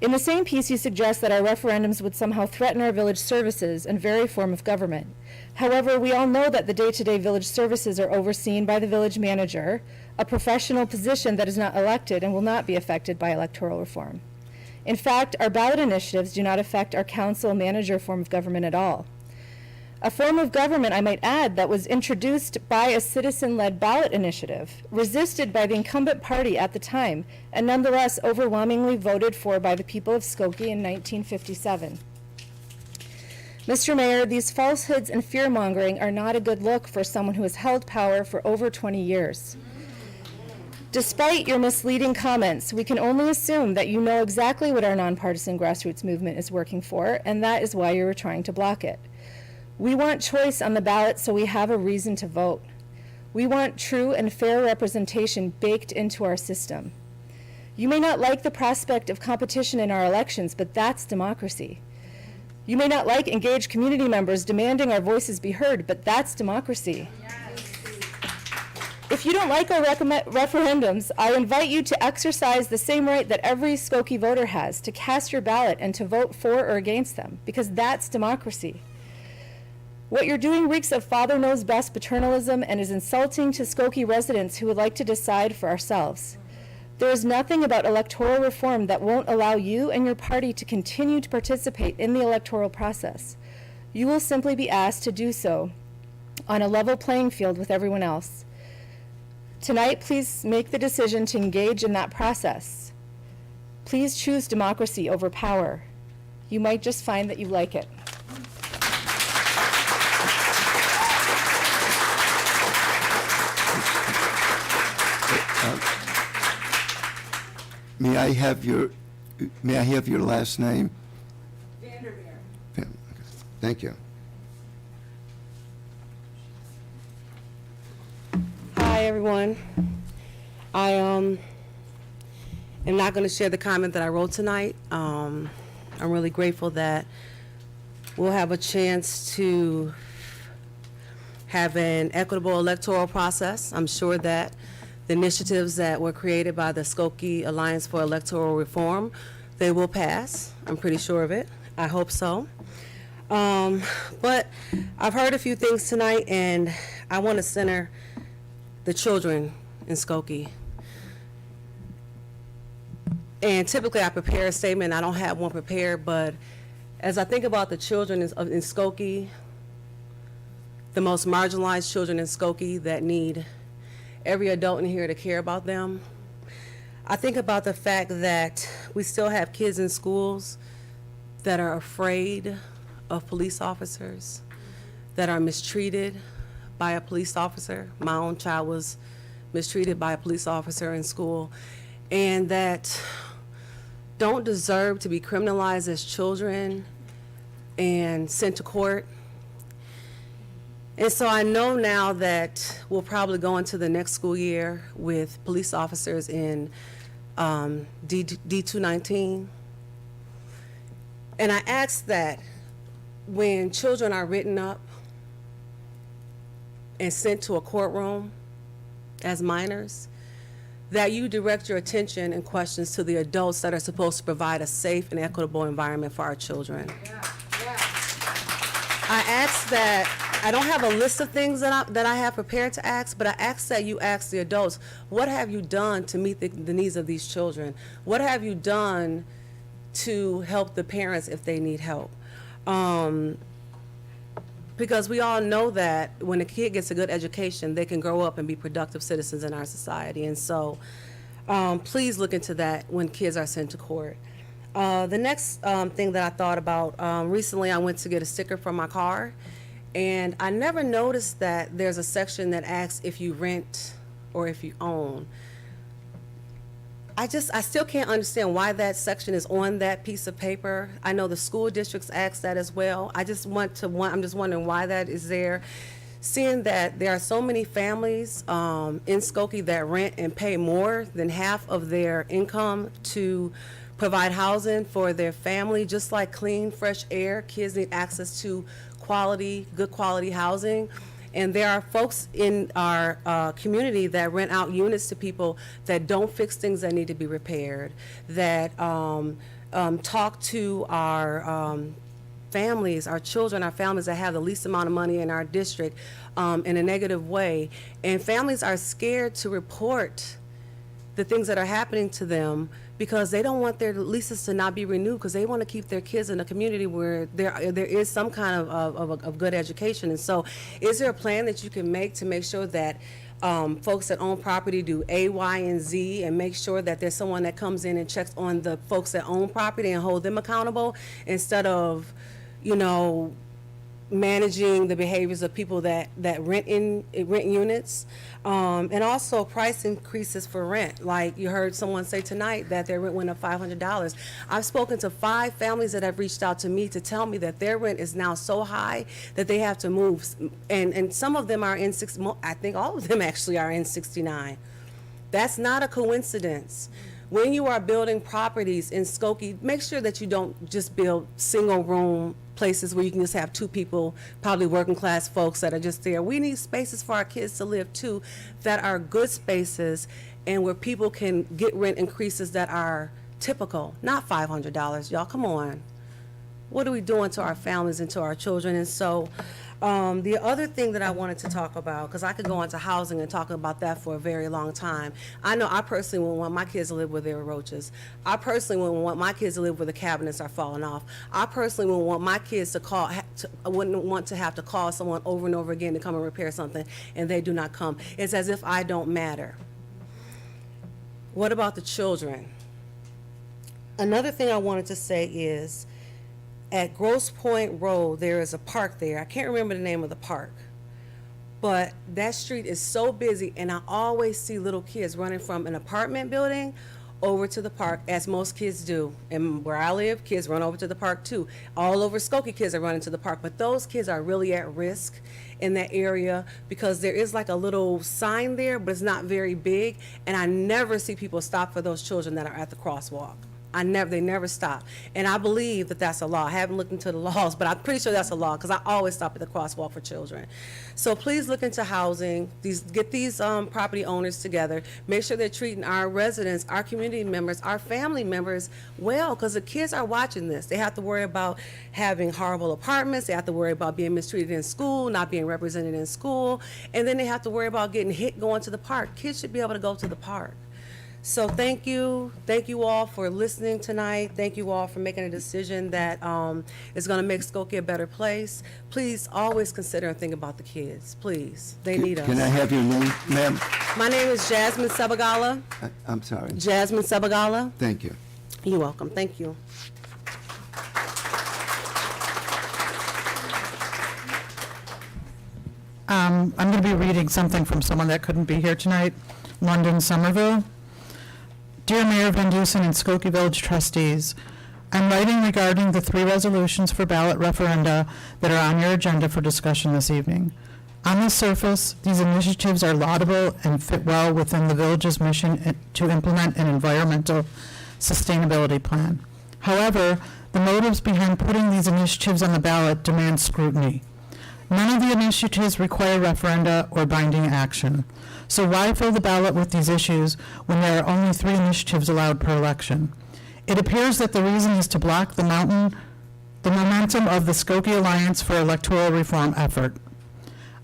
In the same piece, you suggest that our referendums would somehow threaten our village services and very form of government. However, we all know that the day-to-day village services are overseen by the village manager, a professional position that is not elected and will not be affected by electoral reform. In fact, our ballot initiatives do not affect our council manager form of government at all. A form of government, I might add, that was introduced by a citizen-led ballot initiative, resisted by the incumbent party at the time, and nonetheless overwhelmingly voted for by the people of Skokie in 1957. Mr. Mayor, these falsehoods and fear-mongering are not a good look for someone who has held power for over 20 years. Despite your misleading comments, we can only assume that you know exactly what our nonpartisan grassroots movement is working for, and that is why you were trying to block it. We want choice on the ballot so we have a reason to vote. We want true and fair representation baked into our system. You may not like the prospect of competition in our elections, but that's democracy. You may not like engaged community members demanding our voices be heard, but that's democracy. If you don't like our referendums, I invite you to exercise the same right that every Skokie voter has, to cast your ballot and to vote for or against them, because that's democracy. What you're doing reeks of Father Knows Best paternalism and is insulting to Skokie residents who would like to decide for ourselves. There is nothing about electoral reform that won't allow you and your party to continue to participate in the electoral process. You will simply be asked to do so on a level playing field with everyone else. Tonight, please make the decision to engage in that process. Please choose democracy over power. You might just find that you like it. May I have your last name? Vandermeer. Thank you. Hi, everyone. I am not going to share the comment that I wrote tonight. I'm really grateful that we'll have a chance to have an equitable electoral process. I'm sure that the initiatives that were created by the Skokie Alliance for Electoral Reform, they will pass. I'm pretty sure of it. I hope so. But I've heard a few things tonight, and I want to center the children in Skokie. And typically I prepare a statement. I don't have one prepared, but as I think about the children in Skokie, the most marginalized children in Skokie that need every adult in here to care about them, I think about the fact that we still have kids in schools that are afraid of police officers, that are mistreated by a police officer. My own child was mistreated by a police officer in school, and that don't deserve to be criminalized as children and sent to court. And so I know now that we'll probably go into the next school year with police officers in D219. And I ask that when children are written up and sent to a courtroom as minors, that you direct your attention and questions to the adults that are supposed to provide a safe and equitable environment for our children. I ask that, I don't have a list of things that I have prepared to ask, but I ask that you ask the adults, what have you done to meet the needs of these children? What have you done to help the parents if they need help? Because we all know that when a kid gets a good education, they can grow up and be productive citizens in our society. And so please look into that when kids are sent to court. The next thing that I thought about, recently I went to get a sticker for my car, and I never noticed that there's a section that asks if you rent or if you own. I still can't understand why that section is on that piece of paper. I know the school districts ask that as well. I'm just wondering why that is there. Seeing that there are so many families in Skokie that rent and pay more than half of their income to provide housing for their family, just like clean, fresh air. Kids need access to good quality housing. And there are folks in our community that rent out units to people that don't fix things that need to be repaired, that talk to our families, our children, our families that have the least amount of money in our district in a negative way. And families are scared to report the things that are happening to them because they don't want their leases to not be renewed, because they want to keep their kids in a community where there is some kind of good education. And so is there a plan that you can make to make sure that folks that own property do A, Y, and Z, and make sure that there's someone that comes in and checks on the folks that own property and hold them accountable, instead of, managing the behaviors of people that rent units, and also price increases for rent. Like you heard someone say tonight that their rent went up $500. I've spoken to 5 families that have reached out to me to tell me that their rent is now so high that they have to move, and some of them are in I think all of them actually are in 69. That's not a coincidence. When you are building properties in Skokie, make sure that you don't just build single room places where you can just have 2 people, probably working class folks that are just there. We need spaces for our kids to live too, that are good spaces and where people can get rent increases that are typical, not $500, y'all, come on. What are we doing to our families and to our children? And so the other thing that I wanted to talk about, because I could go into housing and talk about that for a very long time. I know I personally wouldn't want my kids to live where there are roaches. I personally wouldn't want my kids to live where the cabinets are falling off. I personally wouldn't want my kids to wouldn't want to have to call someone over and over again to come and repair something, and they do not come. It's as if I don't matter. What about the children? Another thing I wanted to say is, at Grosse Point Road, there is a park there. I can't remember the name of the park, but that street is so busy, and I always see little kids running from an apartment building over to the park, as most kids do. And where I live, kids run over to the park too. All over Skokie, kids are running to the park, but those kids are really at risk in that area because there is like a little sign there, but it's not very big, and I never see people stop for those children that are at the crosswalk. They never stop. And I believe that that's a law. I haven't looked into the laws, but I'm pretty sure that's a law because I always stop at the crosswalk for children. So please look into housing. Get these property owners together. Make sure they're treating our residents, our community members, our family members well, because the kids are watching this. They have to worry about having horrible apartments. They have to worry about being mistreated in school, not being represented in school. And then they have to worry about getting hit going to the park. Kids should be able to go to the park. So thank you all for listening tonight. Thank you all for making a decision that is going to make Skokie a better place. Please always consider and think about the kids, please. They need us. Can I have your name, ma'am? My name is Jasmine Sabagala. I'm sorry. Jasmine Sabagala. Thank you. You're welcome. Thank you. I'm going to be reading something from someone that couldn't be here tonight, London Somerville. Dear Mayor Van Dusen and Skokie Village trustees, I'm writing regarding the 3 resolutions for ballot referenda that are on your agenda for discussion this evening. On the surface, these initiatives are laudable and fit well within the village's mission to implement an environmental sustainability plan. However, the motives behind putting these initiatives on the ballot demand scrutiny. None of the initiatives require referenda or binding action. So why fill the ballot with these issues when there are only 3 initiatives allowed per election? It appears that the reason is to block the momentum of the Skokie Alliance for Electoral Reform effort.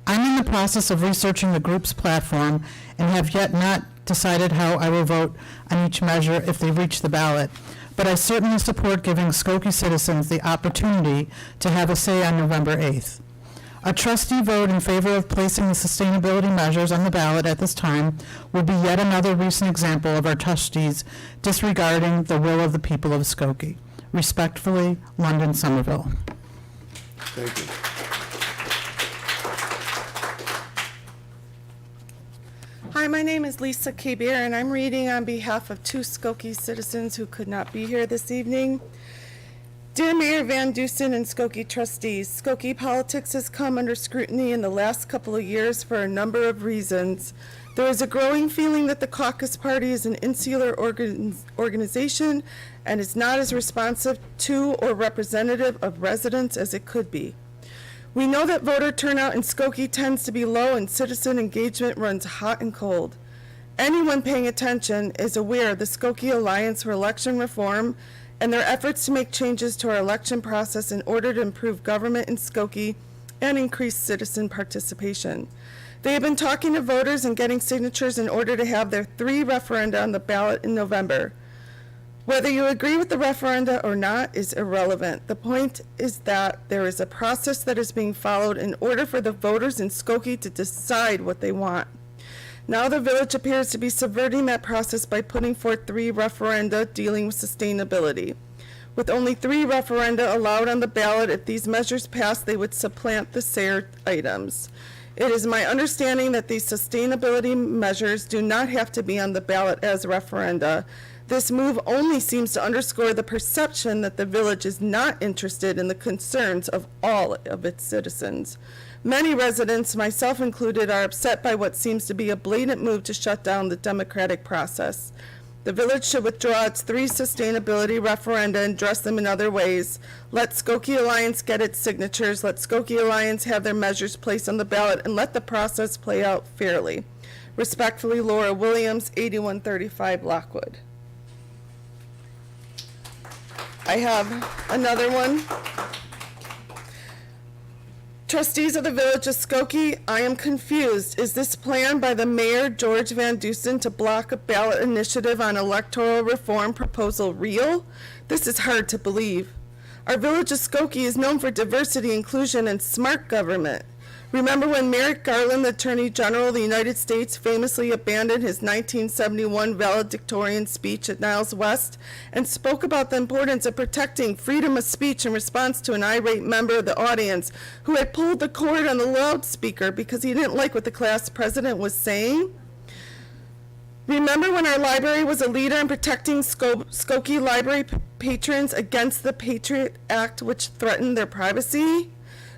I'm in the process of researching the group's platform and have yet not decided how I will vote on each measure if they reach the ballot, but I certainly support giving Skokie citizens the opportunity to have a say on November 8th. A trustee vote in favor of placing the sustainability measures on the ballot at this time would be yet another recent example of our trustees disregarding the will of the people of Skokie. Respectfully, London Somerville. Thank you. Hi, my name is Lisa Kabir, and I'm reading on behalf of 2 Skokie citizens who could not be here this evening. Dear Mayor Van Dusen and Skokie trustees, Skokie politics has come under scrutiny in the last couple of years for a number of reasons. There is a growing feeling that the caucus party is an insular organization and is not as responsive to or representative of residents as it could be. We know that voter turnout in Skokie tends to be low and citizen engagement runs hot and cold. Anyone paying attention is aware of the Skokie Alliance for Election Reform and their efforts to make changes to our election process in order to improve government in Skokie and increase citizen participation. They have been talking to voters and getting signatures in order to have their 3 referenda on the ballot in November. Whether you agree with the referenda or not is irrelevant. The point is that there is a process that is being followed in order for the voters in Skokie to decide what they want. Now the village appears to be subverting that process by putting forth 3 referenda dealing with sustainability. With only 3 referenda allowed on the ballot, if these measures pass, they would supplant the SARE items. It is my understanding that these sustainability measures do not have to be on the ballot as referenda. This move only seems to underscore the perception that the village is not interested in the concerns of all of its citizens. Many residents, myself included, are upset by what seems to be a blatant move to shut down the democratic process. The village should withdraw its 3 sustainability referenda and address them in other ways. Let Skokie Alliance get its signatures, let Skokie Alliance have their measures placed on the ballot, and let the process play out fairly. Respectfully, Laura Williams, 8135 Lockwood. I have another one. Trustees of the Village of Skokie, I am confused. Is this plan by the Mayor, George Van Dusen, to block a ballot initiative on electoral reform proposal real? This is hard to believe. Our Village of Skokie is known for diversity, inclusion, and smart government. Remember when Merrick Garland, the Attorney General of the United States, famously abandoned his 1971 valedictorian speech at Niles West and spoke about the importance of protecting freedom of speech in response to an irate member of the audience who had pulled the cord on the loudspeaker because he didn't like what the class president was saying? Remember when our library was a leader in protecting Skokie library patrons against the Patriot Act, which threatened their privacy?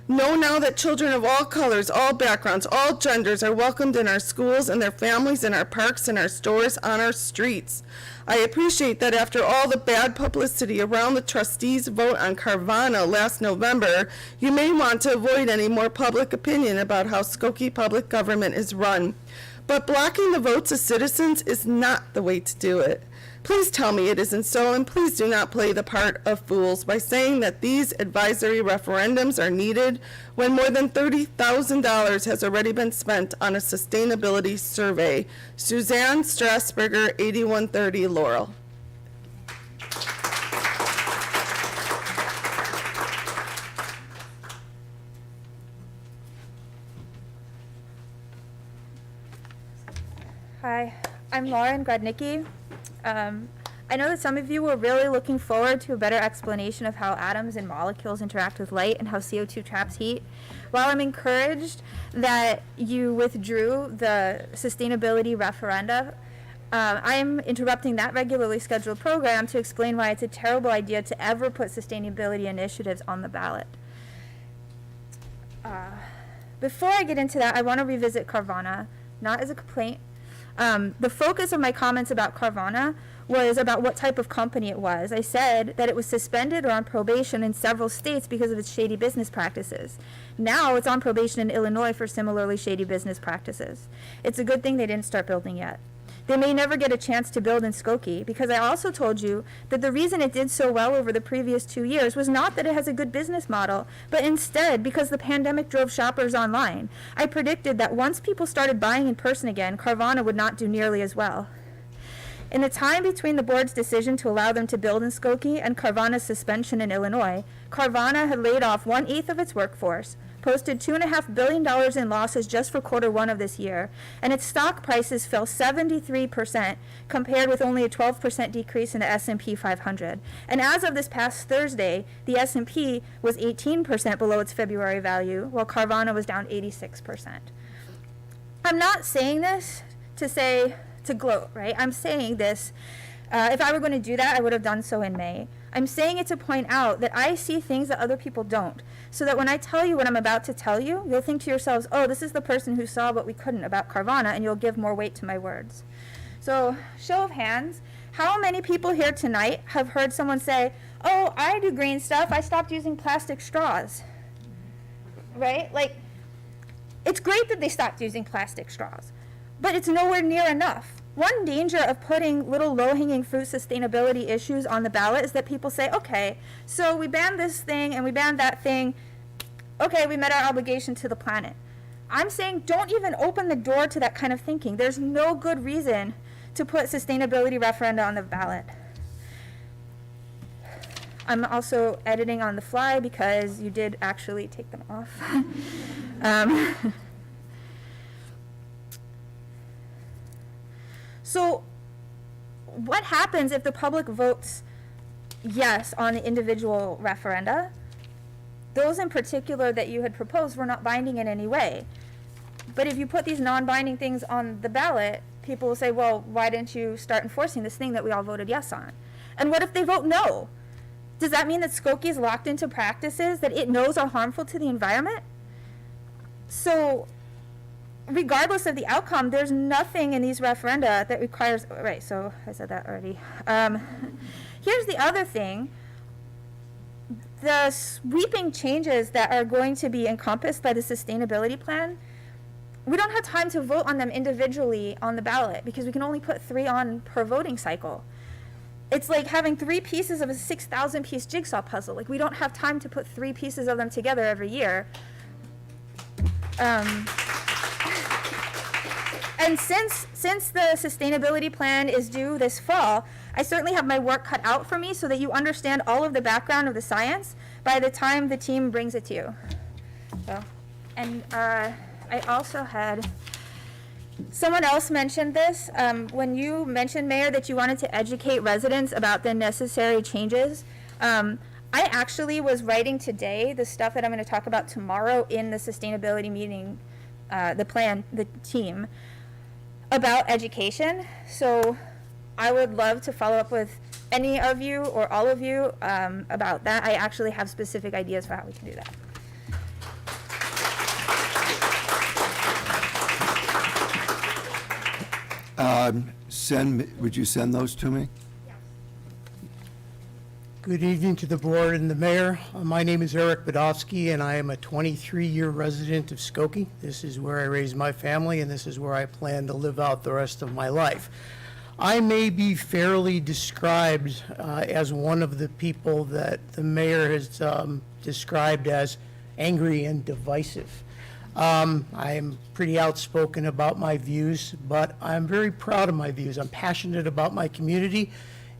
Know now that children of all colors, all backgrounds, all genders are welcomed in our schools and their families, in our parks, in our stores, on our streets. I appreciate that after all the bad publicity around the trustees' vote on Carvana last November, you may want to avoid any more public opinion about how Skokie public government is run. But blocking the votes of citizens is not the way to do it. Please tell me it isn't so, and please do not play the part of fools by saying that these advisory referendums are needed when more than $30,000 has already been spent on a sustainability survey. Suzanne Strasburger, 8130 Laurel. Hi, I'm Lauren Gradnicki. I know that some of you were really looking forward to a better explanation of how atoms and molecules interact with light and how CO2 traps heat. While I'm encouraged that you withdrew the sustainability referenda, I am interrupting that regularly scheduled program to explain why it's a terrible idea to ever put sustainability initiatives on the ballot. before I get into that, I want to revisit Carvana, not as a complaint. The focus of my comments about Carvana was about what type of company it was. I said that it was suspended or on probation in several states because of its shady business practices. Now it's on probation in Illinois for similarly shady business practices. It's a good thing they didn't start building yet. They may never get a chance to build in Skokie, because I also told you that the reason it did so well over the previous 2 years was not that it has a good business model, but instead because the pandemic drove shoppers online. I predicted that once people started buying in person again, Carvana would not do nearly as well. In the time between the board's decision to allow them to build in Skokie and Carvana's suspension in Illinois, Carvana had laid off 1/8 of its workforce, posted $2.5 billion in losses just for Q1 of this year, and its stock prices fell 73%, compared with only a 12% decrease in the S&P 500. And as of this past Thursday, the S&P was 18% below its February value, while Carvana was down 86%. I'm not saying this to gloat, right? I'm saying this, if I were going to do that, I would have done so in May. I'm saying it to point out that I see things that other people don't, so that when I tell you what I'm about to tell you, you'll think to yourselves, oh, this is the person who saw what we couldn't about Carvana, and you'll give more weight to my words. So, show of hands, how many people here tonight have heard someone say, oh, I do green stuff, I stopped using plastic straws? Right? Like, it's great that they stopped using plastic straws, but it's nowhere near enough. One danger of putting little low-hanging fruit sustainability issues on the ballot is that people say, okay, so we banned this thing and we banned that thing. Okay, we met our obligation to the planet. I'm saying don't even open the door to that kind of thinking. There's no good reason to put sustainability referenda on the ballot. I'm also editing on the fly because you did actually take them off. So what happens if the public votes yes on the individual referenda? Those in particular that you had proposed were not binding in any way. But if you put these non-binding things on the ballot, people will say, well, why didn't you start enforcing this thing that we all voted yes on? And what if they vote no? Does that mean that Skokie is locked into practices that it knows are harmful to the environment? So regardless of the outcome, there's nothing in these referenda that requires, right, so I said that already. Here's the other thing. The sweeping changes that are going to be encompassed by the sustainability plan, we don't have time to vote on them individually on the ballot because we can only put 3 on per voting cycle. It's like having 3 pieces of a 6,000 piece jigsaw puzzle. Like, we don't have time to put 3 pieces of them together every year. And since the sustainability plan is due this fall, I certainly have my work cut out for me so that you understand all of the background of the science by the time the team brings it to you. So, and I also had, someone else mentioned this. When you mentioned, Mayor, that you wanted to educate residents about the necessary changes, I actually was writing today the stuff that I'm going to talk about tomorrow in the sustainability meeting, the team, about education. So I would love to follow up with any of you or all of you about that. I actually have specific ideas for how we can do that. Would you send those to me? Good evening to the board and the mayor. My name is Eric Badofsky, and I am a 23-year resident of Skokie. This is where I raised my family, and this is where I plan to live out the rest of my life. I may be fairly described as one of the people that the mayor has described as angry and divisive. I am pretty outspoken about my views, but I'm very proud of my views. I'm passionate about my community,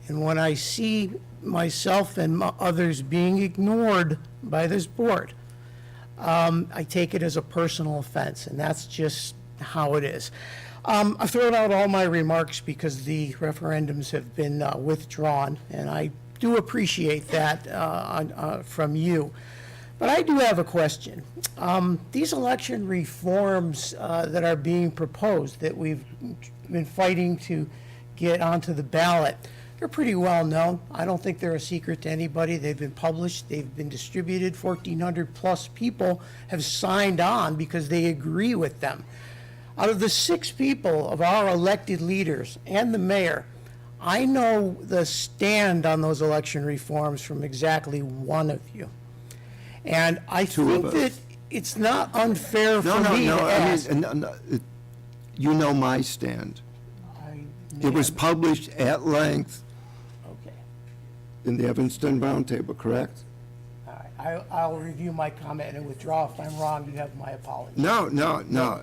and when I see myself and others being ignored by this board, I take it as a personal offense, and that's just how it is. I've thrown out all my remarks because the referendums have been withdrawn, and I do appreciate that from you. But I do have a question. These election reforms that are being proposed, that we've been fighting to get onto the ballot, They're pretty well known. I don't think they're a secret to anybody. They've been published, they've been distributed. 1,400 plus people have signed on because they agree with them. Out of the 6 people of our elected leaders and the mayor, I know the stand on those election reforms from exactly one of you. And I think that it's not unfair for me to ask. You know my stand. It was published at length in the Evanston Roundtable, correct? I'll review my comment and withdraw. If I'm wrong, you have my apology. No,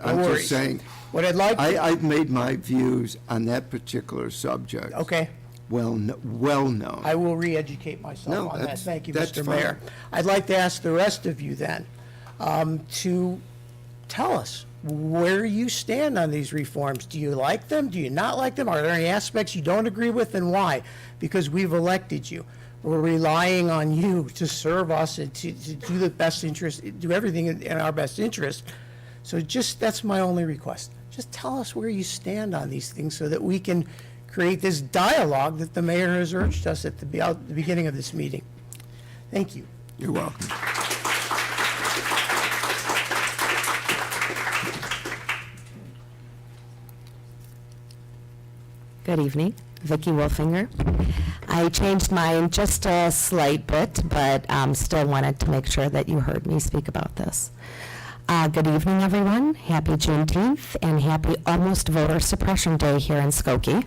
I'm worries. just saying. What I'd like to- I've made my views on that particular subject. Okay. Well known. I will re-educate myself on that. Thank you, that's Mr. fine. Mayor. I'd like to ask the rest of you then to tell us where you stand on these reforms. Do you like them? Do you not like them? Are there any aspects you don't agree with, and why? Because we've elected you. We're relying on you to serve us and to do the best interest, do everything in our best interest. So that's my only request. Just tell us where you stand on these things so that we can create this dialogue that the mayor has urged us at the beginning of this meeting. Thank you. You're welcome. Good evening, Vicki Wolfinger. I changed mine just a slight bit, but still wanted to make sure that you heard me speak about this. Good evening, everyone. Happy Juneteenth and happy almost voter suppression day here in Skokie.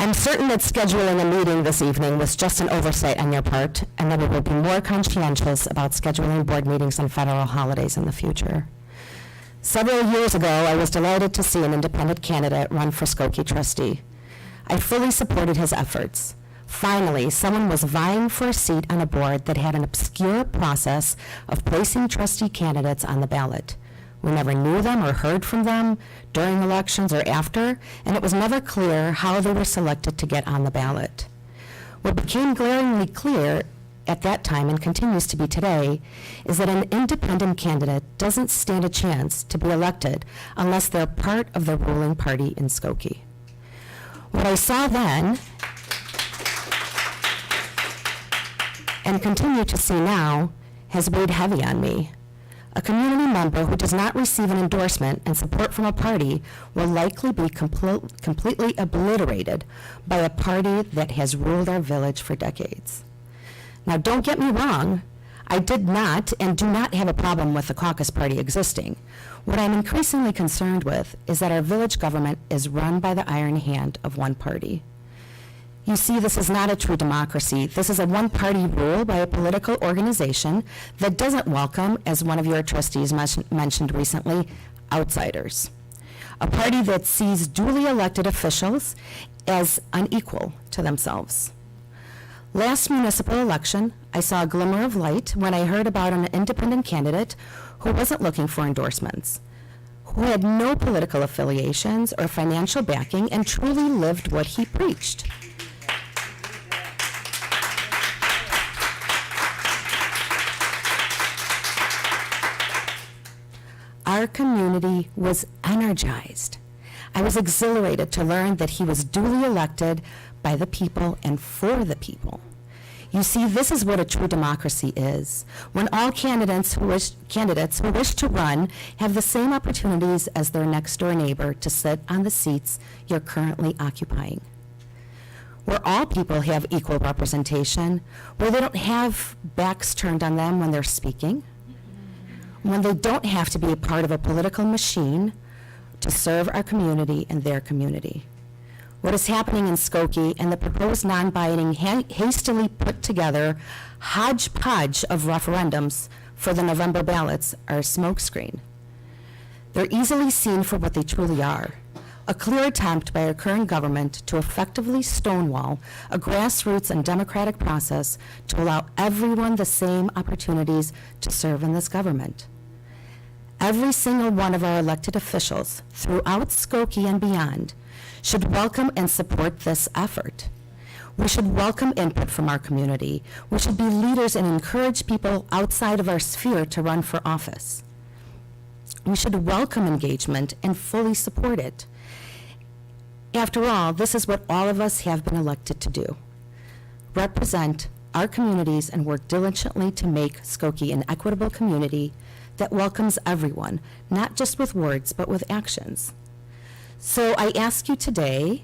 I'm certain that scheduling a meeting this evening was just an oversight on your part, and that we will be more conscientious about scheduling board meetings on federal holidays in the future. Several years ago, I was delighted to see an independent candidate run for Skokie trustee. I fully supported his efforts. Finally, someone was vying for a seat on a board that had an obscure process of placing trustee candidates on the ballot. We never knew them or heard from them during elections or after, and it was never clear how they were selected to get on the ballot. What became glaringly clear at that time, and continues to be today, is that an independent candidate doesn't stand a chance to be elected unless they're part of the ruling party in Skokie. What I saw then, and continue to see now, has weighed heavy on me. A community member who does not receive an endorsement and support from a party will likely be completely obliterated by a party that has ruled our village for decades. Now, don't get me wrong, I did not and do not have a problem with the caucus party existing. What I'm increasingly concerned with is that our village government is run by the iron hand of one party. You see, this is not a true democracy. This is a one-party rule by a political organization that doesn't welcome, as one of your trustees mentioned recently, outsiders. A party that sees duly elected officials as unequal to themselves. Last municipal election, I saw a glimmer of light when I heard about an independent candidate who wasn't looking for endorsements, who had no political affiliations or financial backing and truly lived what he preached. Our community was energized. I was exhilarated to learn that he was duly elected by the people and for the people. You see, this is what a true democracy is, when all candidates who wish to run have the same opportunities as their next-door neighbor to sit on the seats you're currently occupying. Where all people have equal representation, where they don't have backs turned on them when they're speaking, when they don't have to be a part of a political machine to serve our community and their community. What is happening in Skokie and the proposed non-binding, hastily put together hodgepodge of referendums for the November ballots are a smokescreen. They're easily seen for what they truly are, a clear attempt by our current government to effectively stonewall a grassroots and democratic process to allow everyone the same opportunities to serve in this government. Every single one of our elected officials throughout Skokie and beyond should welcome and support this effort. We should welcome input from our community. We should be leaders and encourage people outside of our sphere to run for office. We should welcome engagement and fully support it. After all, this is what all of us have been elected to do: represent our communities and work diligently to make Skokie an equitable community that welcomes everyone, not just with words, but with actions. So I ask you today,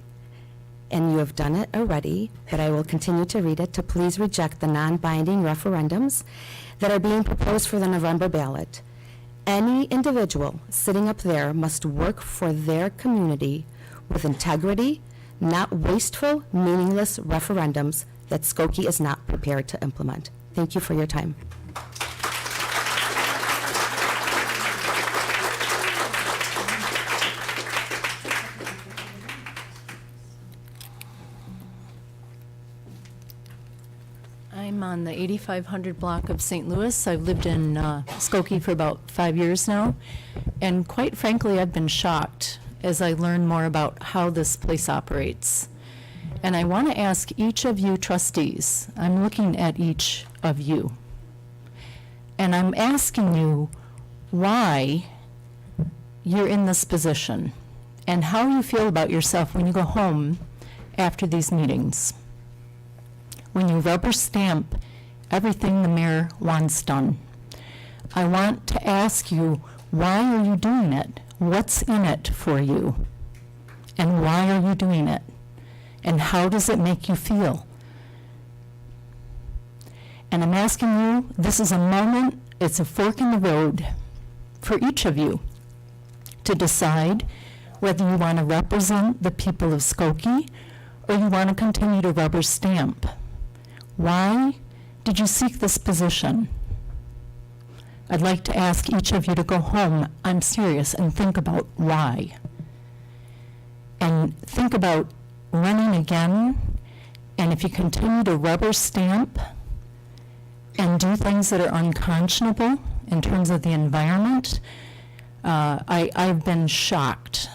and you have done it already, but I will continue to read it, to please reject the non-binding referendums that are being proposed for the November ballot. Any individual sitting up there must work for their community with integrity, not wasteful, meaningless referendums that Skokie is not prepared to implement. Thank you for your time. I'm on the 8500 block of St. Louis. I've lived in Skokie for about 5 years now, and quite frankly, I've been shocked as I learn more about how this place operates. And I want to ask each of you trustees, I'm looking at each of you, and I'm asking you why you're in this position and how you feel about yourself when you go home after these meetings, when you rubber stamp everything the mayor wants done. I want to ask you, why are you doing it? What's in it for you? And why are you doing it? And how does it make you feel? And I'm asking you, this is a moment, it's a fork in the road for each of you to decide whether you want to represent the people of Skokie or you want to continue to rubber stamp. Why did you seek this position? I'd like to ask each of you to go home, I'm serious, and think about why. And think about running again, and if you continue to rubber stamp and do things that are unconscionable in terms of the environment, I've been shocked.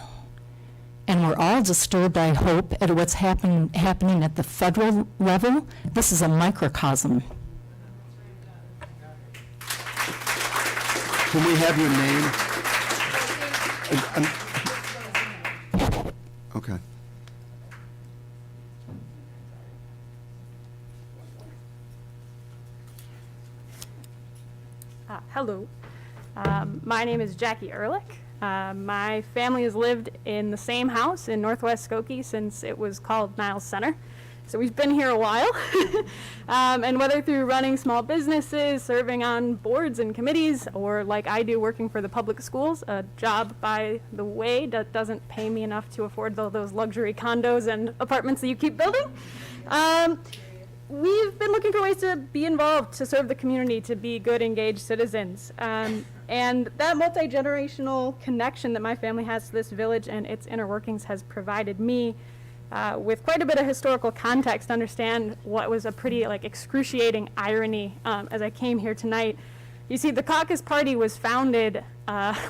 And we're all disturbed, I hope, at what's happening at the federal level. This is a microcosm. Can we have your name? Okay. Hello. My name is Jackie Ehrlich. My family has lived in the same house in Northwest Skokie since it was called Niles Center. So we've been here a while. And whether through running small businesses, serving on boards and committees, or like I do, working for the public schools, a job, by the way, that doesn't pay me enough to afford those luxury condos and apartments that you keep building. We've been looking for ways to be involved, to serve the community, to be good, engaged citizens. And that multi-generational connection that my family has to this village and its inner workings has provided me with quite a bit of historical context to understand what was a pretty excruciating irony as I came here tonight. You see, the Caucus Party was founded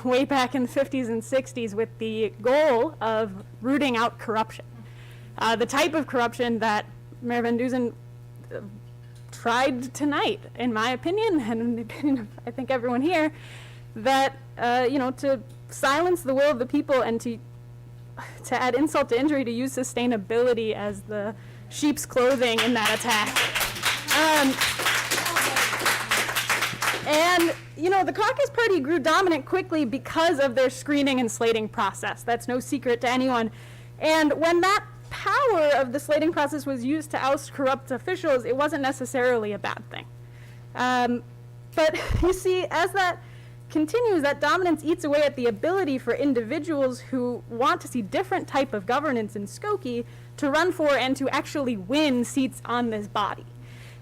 way back in the 50s and 60s with the goal of rooting out corruption. The type of corruption that Mayor Van Dusen tried tonight, in my opinion, and in the opinion of I think everyone here, that to silence the will of the people and to add insult to injury, to use sustainability as the sheep's clothing in that attack. And the Caucus Party grew dominant quickly because of their screening and slating process. That's no secret to anyone. And when that power of the slating process was used to oust corrupt officials, it wasn't necessarily a bad thing. But you see, as that continues, that dominance eats away at the ability for individuals who want to see different type of governance in Skokie to run for and to actually win seats on this body.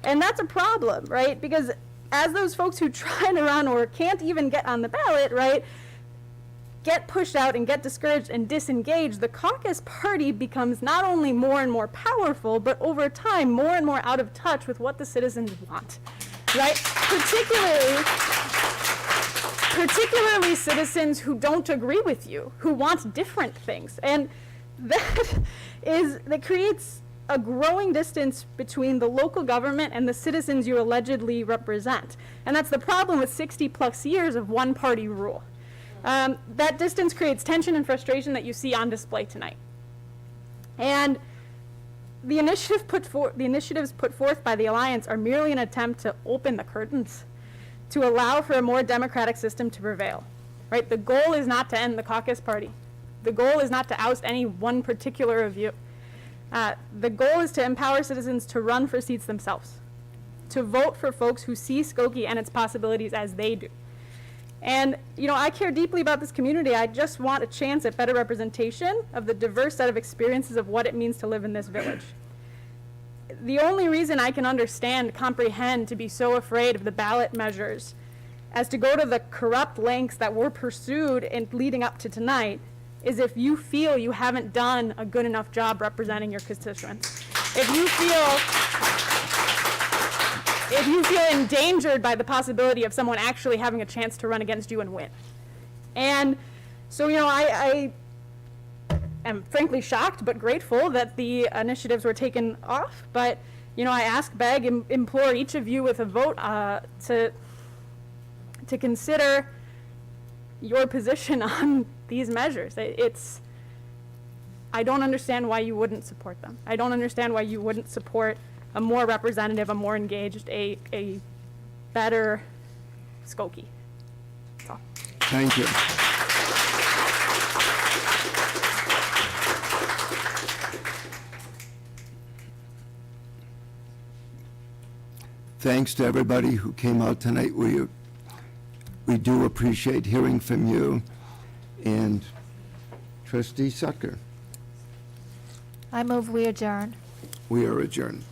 And that's a problem, right? Because as those folks who try to run or can't even get on the ballot, right, get pushed out and get discouraged and disengaged, the Caucus Party becomes not only more and more powerful, but over time more and more out of touch with what the citizens want, right? Particularly citizens who don't agree with you, who want different things. And that creates a growing distance between the local government and the citizens you allegedly represent. And that's the problem with 60+ years of one-party rule. That distance creates tension and frustration that you see on display tonight. And the initiatives put forth by the Alliance are merely an attempt to open the curtains, to allow for a more democratic system to prevail, right? The goal is not to end the caucus party. The goal is not to oust any one particular of you. The goal is to empower citizens to run for seats themselves, to vote for folks who see Skokie and its possibilities as they do. And, you know, I care deeply about this community. I just want a chance at better representation of the diverse set of experiences of what it means to live in this village. The only reason I can comprehend to be so afraid of the ballot measures as to go to the corrupt lengths that were pursued in leading up to tonight is if you feel you haven't done a good enough job representing your constituents. If you feel endangered by the possibility of someone actually having a chance to run against you and win. And so, you know, I am frankly shocked but grateful that the initiatives were taken off. But, you know, I ask, beg, implore each of you with a vote to consider your position on these measures. I don't understand why you wouldn't support them. I don't understand why you wouldn't support a more representative, a more engaged, a better Skokie. That's all. Thank you. Thanks to everybody who came out tonight. We do appreciate hearing from you. And Trustee Sucker, I move we adjourn. we are adjourned.